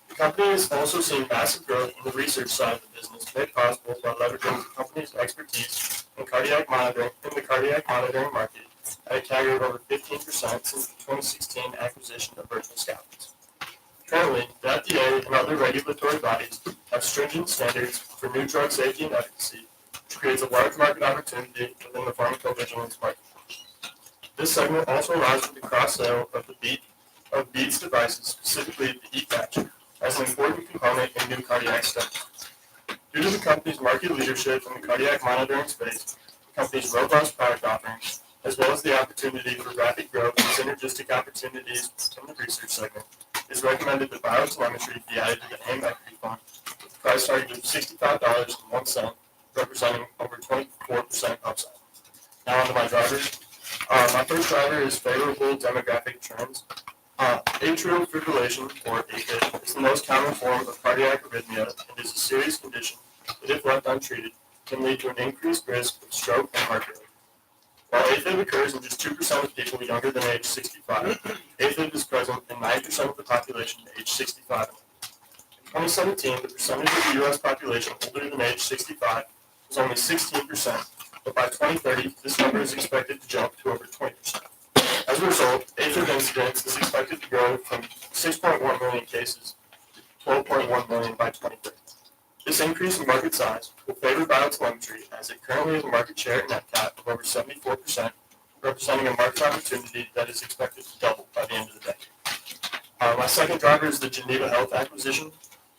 The company has also seen massive growth in the research side of the business, made possible by leveraging the company's expertise in cardiac monitoring in the cardiac monitoring market at a CAGR of over 15% since the 2016 acquisition of Virtual Scalpels. Currently, the FDA and other regulatory bodies have stringent standards for new drug safety and efficacy, which creates a large market opportunity within the pharmacovigilance market. This segment also allows for the cross-sale of Beats devices, specifically the e-patch, as an important component in new cardiac studies. Due to the company's market leadership in the cardiac monitoring space, the company's robust product offerings, as well as the opportunity for rapid growth and synergistic opportunities in the research segment, it is recommended that biotelemetry be added to the AIM Equity Fund with a price target of $65.01, representing over 24% upside. Now on to my drivers. My first driver is favorable demographic trends. Atrial fibrillation, or AFib, is the most common form of cardiac arrhythmia and is a serious condition that, if left untreated, can lead to an increased risk of stroke and heart failure. While AFib occurs in just 2% of people younger than age 65, AFib is present in 9% of the population age 65. In 2017, the percentage of the U.S. population older than age 65 was only 16%, but by 2030, this number is expected to jump to over 20%. As a result, AFib incidence is expected to grow from 6.1 million cases to 12.1 million by 2030. This increase in market size will favor biotelemetry as it currently has a market share in NEPCAT of over 74%, representing a market opportunity that is expected to double by the end of the decade. My second driver is the Geneva Health acquisition.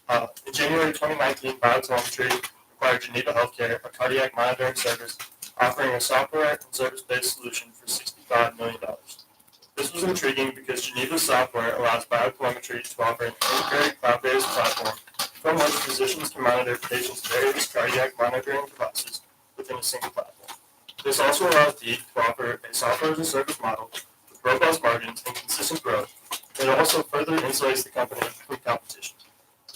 In January 2019, biotelemetry acquired Geneva Healthcare, a cardiac monitoring service, offering a software and service-based solution for $65 million. This was intriguing because Geneva's software allows biotelemetry to offer an integrated cloud-based platform from which physicians can monitor patients' various cardiac monitoring devices within a single platform. This also allows Deep to offer a software-as-a-service model with robust margins and consistent growth that also further insulates the company from competition.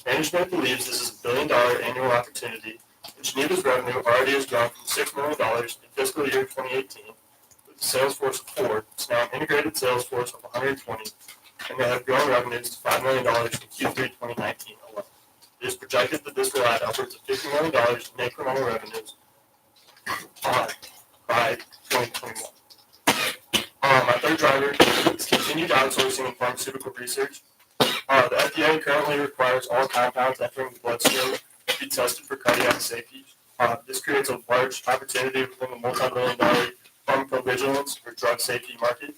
Management believes this is a billion-dollar annual opportunity, and Geneva's revenue already has grown from $6 million in fiscal year 2018 with a sales force of 4 to now an integrated sales force of 120, and they have grown revenues to $5 million in Q3 2019 alone. It is projected that this will add upwards of $50 million in incremental revenues by 2021. My third driver is continued outsourcing in pharmaceutical research. The FDA currently requires all compounds entering the bloodstream to be tested for cardiac safety. This creates a large opportunity within the multi-billion-dollar pharmacovigilance or drug safety market.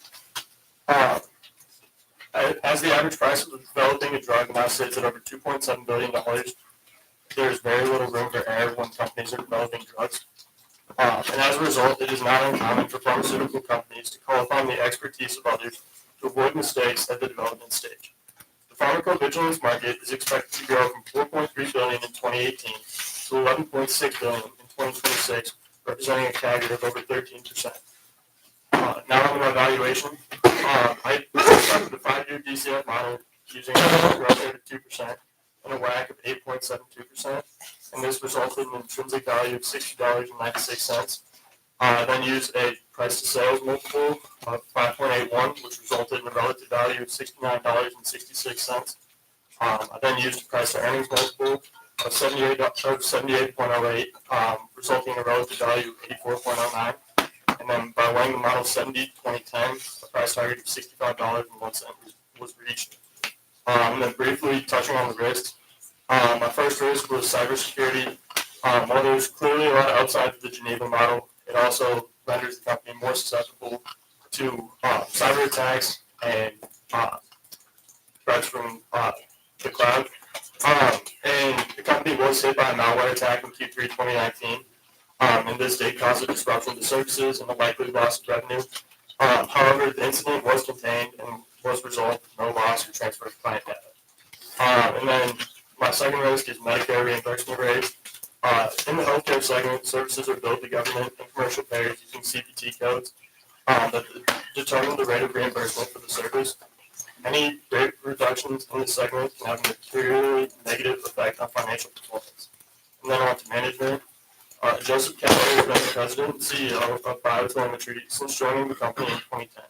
As the average price of developing a drug now sits at over $2.7 billion, there is very little room for error when companies are developing drugs. And as a result, it is not uncommon for pharmaceutical companies to call upon the expertise of others to avoid mistakes at the development stage. The pharmacovigilance market is expected to grow from $4.3 billion in 2018 to $11.6 billion in 2026, representing a CAGR of over 13%. Now on my evaluation, I started the 5-year DCF model using a growth rate of 2% and a WACC of 8.72%, and this resulted in an intrinsic value of $60.96. I then used a price to sales multiple of 5.81, which resulted in a relative value of $69.66. I then used a price to earnings multiple of 78.08, resulting in a relative value of 84.09. And then by weighing the model 70-20-10, a price target of $65.01 was reached. And then briefly touching on the risks. My first risk was cybersecurity. While there's clearly a lot outside of the Geneva model, it also renders the company more susceptible to cyber attacks and threats from the cloud. And the company was hit by a malware attack in Q3 2019. And this did cause a disruption to services and a likely loss of revenue. However, the incident was contained and was resolved with no loss or transfer of client data. And then my second risk is Medicare reimbursement rates. In the healthcare segment, services are billed to government and commercial payers using CPT codes that determine the rate of reimbursement for the service. Any rate reductions in this segment can have a materially negative effect on financial performance. And then on to management. Joseph Keller has been the president and CEO of biotelemetry since joining the company in 2010.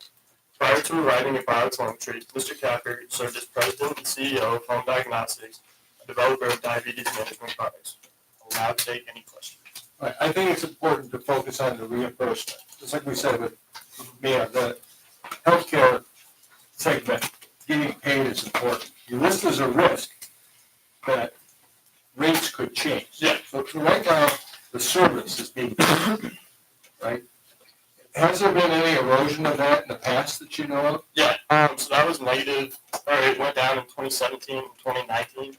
Prior to arriving at biotelemetry, Mr. Capper served as president and CEO of Home Diagnostics, a developer of diabetes management products. I will now take any questions. Right, I think it's important to focus on the reimbursement. Just like we said with Mia, the healthcare segment getting paid is important. You list as a risk that rates could change. Yeah. So right now, the service is being, right? Has there been any erosion of that in the past that you know of? Yeah, so that was negative, or it went down in 2017 and 2019.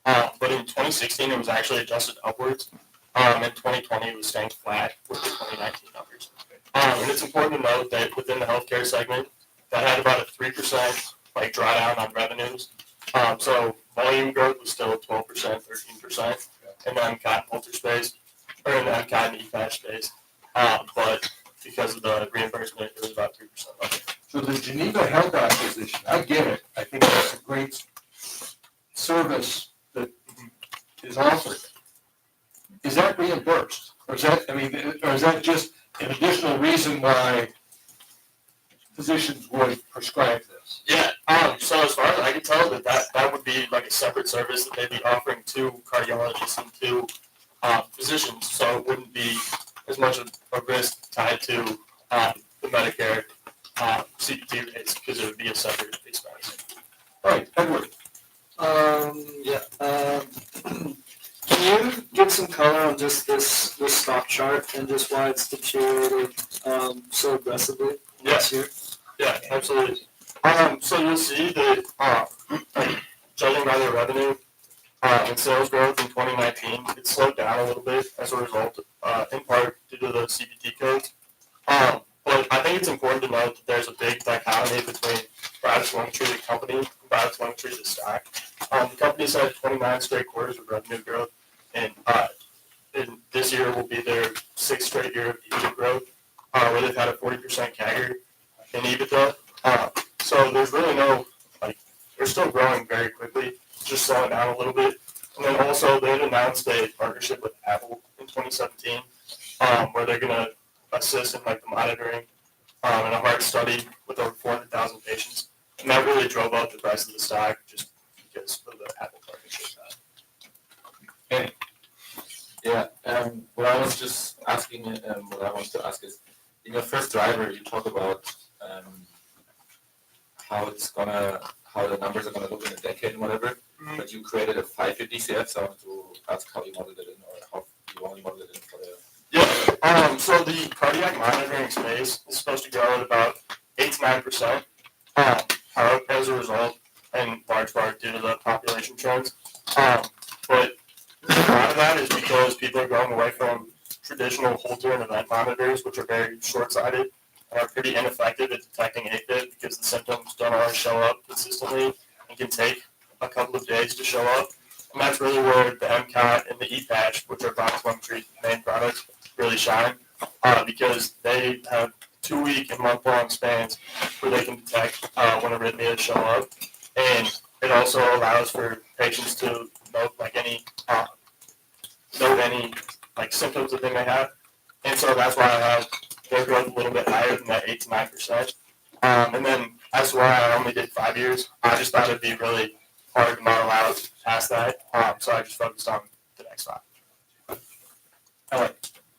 But in 2016, it was actually adjusted upwards. In 2020, it was staying flat with the 2019 numbers. And it's important to note that within the healthcare segment, that had about a 3% like drawdown on revenues. So volume growth was still 12%, 13% in the MCAT Multi space, or in the MCAT and EPAT space. But because of the reimbursement, it was about 3% less. So the Geneva Health acquisition, I get it. I think that's a great service that is offered. Is that reimbursed? Or is that, I mean, or is that just an additional reason why physicians would prescribe this? Yeah, so as far as I can tell, that would be like a separate service that they'd be offering to cardiologists and to physicians, so it wouldn't be as much of a risk tied to the Medicare CPT rates, because it would be a separate expense. All right, Edward. Can you give some color on just this stock chart and just why it's deteriorated so aggressively this year? Yeah, absolutely. So you'll see that, like, judging by their revenue and sales growth in 2019, it slowed down a little bit as a result, in part due to the CPT codes. But I think it's important to note that there's a big dichotomy between Biotelemetry, the company, and Biotelemetry, the stock. The company's had 29 straight quarters of revenue growth, and this year will be their 6th straight year of EBITDA growth, where they've had a 40% CAGR in EBITDA. So there's really no, like, they're still growing very quickly, just slowing down a little bit. And then also they had announced a partnership with Apple in 2017, where they're going to assist in like the monitoring and a heart study with over 400,000 patients. And that really drove up the price of the stock just because of the Apple partnership. Yeah, what I was just asking, what I want to ask is, in your first driver, you talk about how the numbers are gonna look in a decade and whatever, but you created a 550 CF, so I want to ask how you modeled it in, or how you only modeled it in for the... Yeah, so the cardiac monitoring space is supposed to grow at about 8 to 9%, as a result, in large part due to the population trends. But a lot of that is because people are going away from traditional Holter and event monitors, which are very short-sighted and are pretty ineffective at detecting AFib because the symptoms don't always show up consistently and can take a couple of days to show up. And that's really where the MCAT and the ePatch, which are Biotelemetry's main products, really shine, because they have 2-week and month-long spans where they can detect when arrhythmias show up. And it also allows for patients to note any symptoms that they may have. And so that's why I have their growth a little bit higher than that 8 to 9%. And then that's why I only did 5 years. I just thought it'd be really hard to model out past that. So I just focused on the next 5.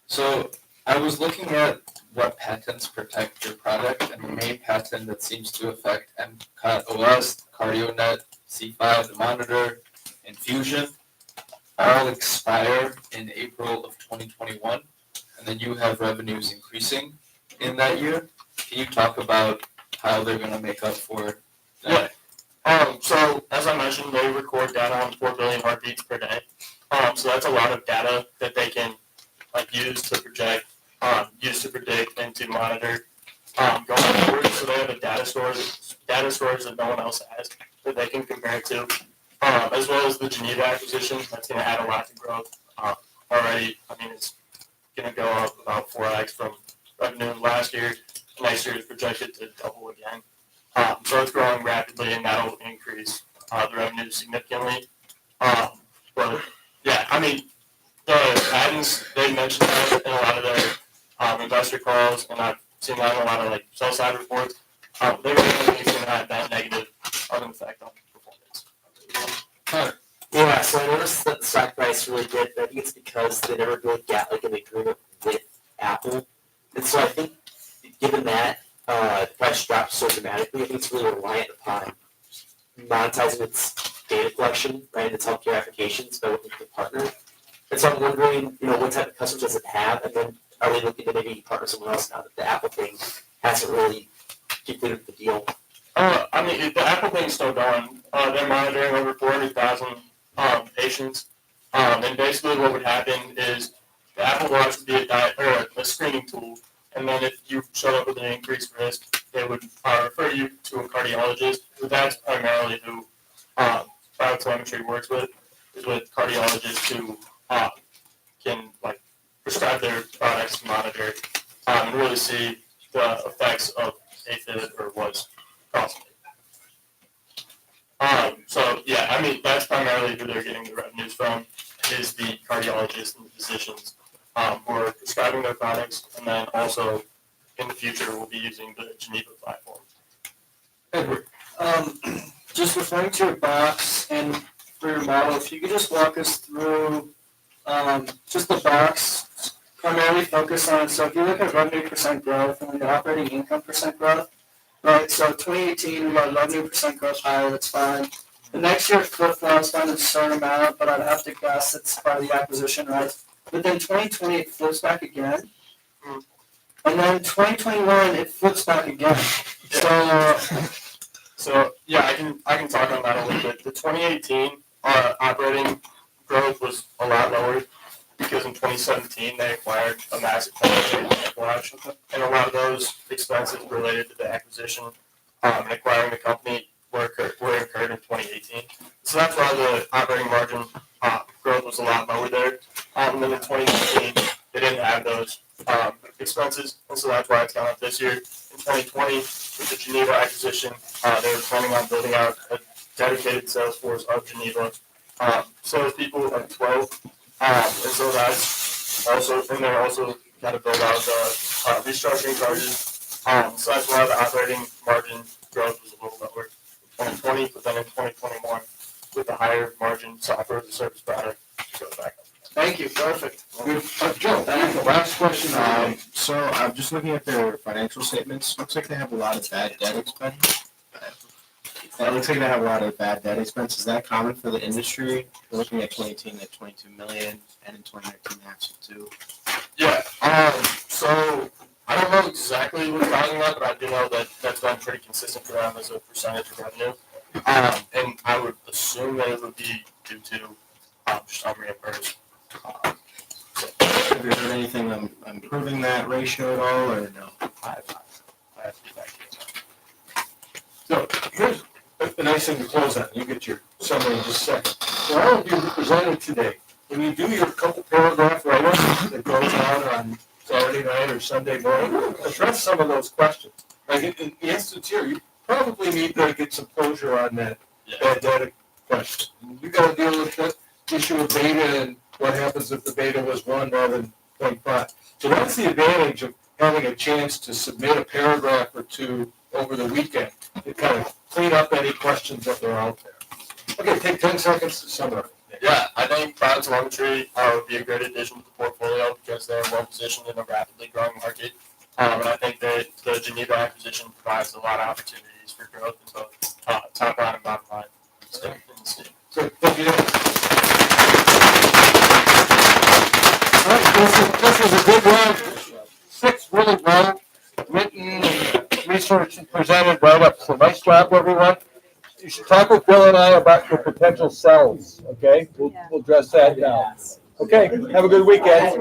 So I was looking at what patents protect your product, and the main patent that seems to affect MCAT OS, CardioNet, C5, the monitor, and Fusion all expire in April of 2021, and then you have revenues increasing in that year. Can you talk about how they're going to make up for that? Yeah. So as I mentioned, they record data on 4 billion heartbeats per day. So that's a lot of data that they can use to project, use to predict, and to monitor going forward. So they have a data storage that no one else has that they can compare it to, as well as the Geneva acquisition. That's going to add a lot to growth already. I mean, it's going to go up about 4x from revenue last year. Next year is projected to double again. So it's growing rapidly, and that'll increase the revenue significantly. But yeah, I mean, the patents, they mentioned that in a lot of their investor calls, and I've seen that in a lot of sell-side reports. They really think it's going to have that negative of an effect on performance. Yeah, so I noticed that the stock price really did, but I think it's because they never really got an agreement with Apple. And so I think, given that the price dropped so dramatically, I think it's really reliant upon monetizing its data collection, right, and its healthcare applications by working with a partner. And so I'm wondering, what type of customers does it have, and then are we looking to maybe partner with someone else now that the Apple thing hasn't really completed the deal? The Apple thing's still going. They're monitoring over 400,000 patients. And basically what would happen is the Apple Watch would be a screening tool. And then if you showed up with an increased risk, they would refer you to a cardiologist. But that's primarily who BioTelemetry works with, is with cardiologists who can prescribe their products to monitor and really see the effects of AFib or what's causing it. That's primarily who they're getting the revenues from, is the cardiologists and the physicians who are prescribing their products, and then also in the future we'll be using the Geneva platform. Edward, just referring to your box and for your model, if you could just walk us through just the box, primarily focus on, so if you look at revenue percent growth and then the operating income percent growth, right, so 2018 we got revenue percent growth higher, that's fine. The next year flip-flops down a certain amount, but I'd have to guess it's by the acquisition, right? But then 2020 it flips back again. And then 2021 it flips back again. I can talk on that a little bit. The 2018 operating growth was a lot lower because in 2017 they acquired a massive quantity of Apple Watch, and a lot of those expenses related to the acquisition and acquiring the company were incurred in 2018. So that's why the operating margin growth was a lot lower there. And then in 2019 they didn't have those expenses, and so that's why it's gone up this year. In 2020, with the Geneva acquisition, they were planning on building out a dedicated sales force of Geneva. Salespeople like 12, and so that's also, and they're also got to build out the restructuring charges. So that's why the operating margin growth was a little lower in 2020, but then in 2021, with the higher margin software as a service product, it goes back up. Thank you, perfect. Joe, the last question. So I'm just looking at their financial statements. Looks like they have a lot of bad debt expense. It looks like they have a lot of bad debt expense. Is that common for the industry? We're looking at 2018 at 22 million, and in 2019 that's 2. Yeah. So I don't know exactly what you're talking about, but I do know that that's been pretty consistent for them as a percentage of revenue. And I would assume that it would be due to just unreimbursed. Have you heard anything on improving that ratio at all, or no? I have to get back to you. So here's a nice thing to close on. You get your summary in just a second. For all of you who presented today, when you do your couple paragraph write-up that goes out on Saturday night or Sunday morning, address some of those questions. Like in the instance here, you probably need to get some closure on that data question. You got to deal with that issue of beta and what happens if the beta was 1 rather than 0.5. So that's the advantage of having a chance to submit a paragraph or two over the weekend to kind of clean up any questions that are out there. Okay, take 10 seconds to sum up. Yeah, I think BioTelemetry would be a great addition to the portfolio because they're well positioned in a rapidly growing market. And I think that the Geneva acquisition provides a lot of opportunities for growth in both top line and bottom line. So, thank you. All right, this was a good one. 6 really well written, researched, and presented right up. So nice job, everyone. You should talk with Bill and I about your potential sells, okay? We'll address that now. Okay, have a good weekend.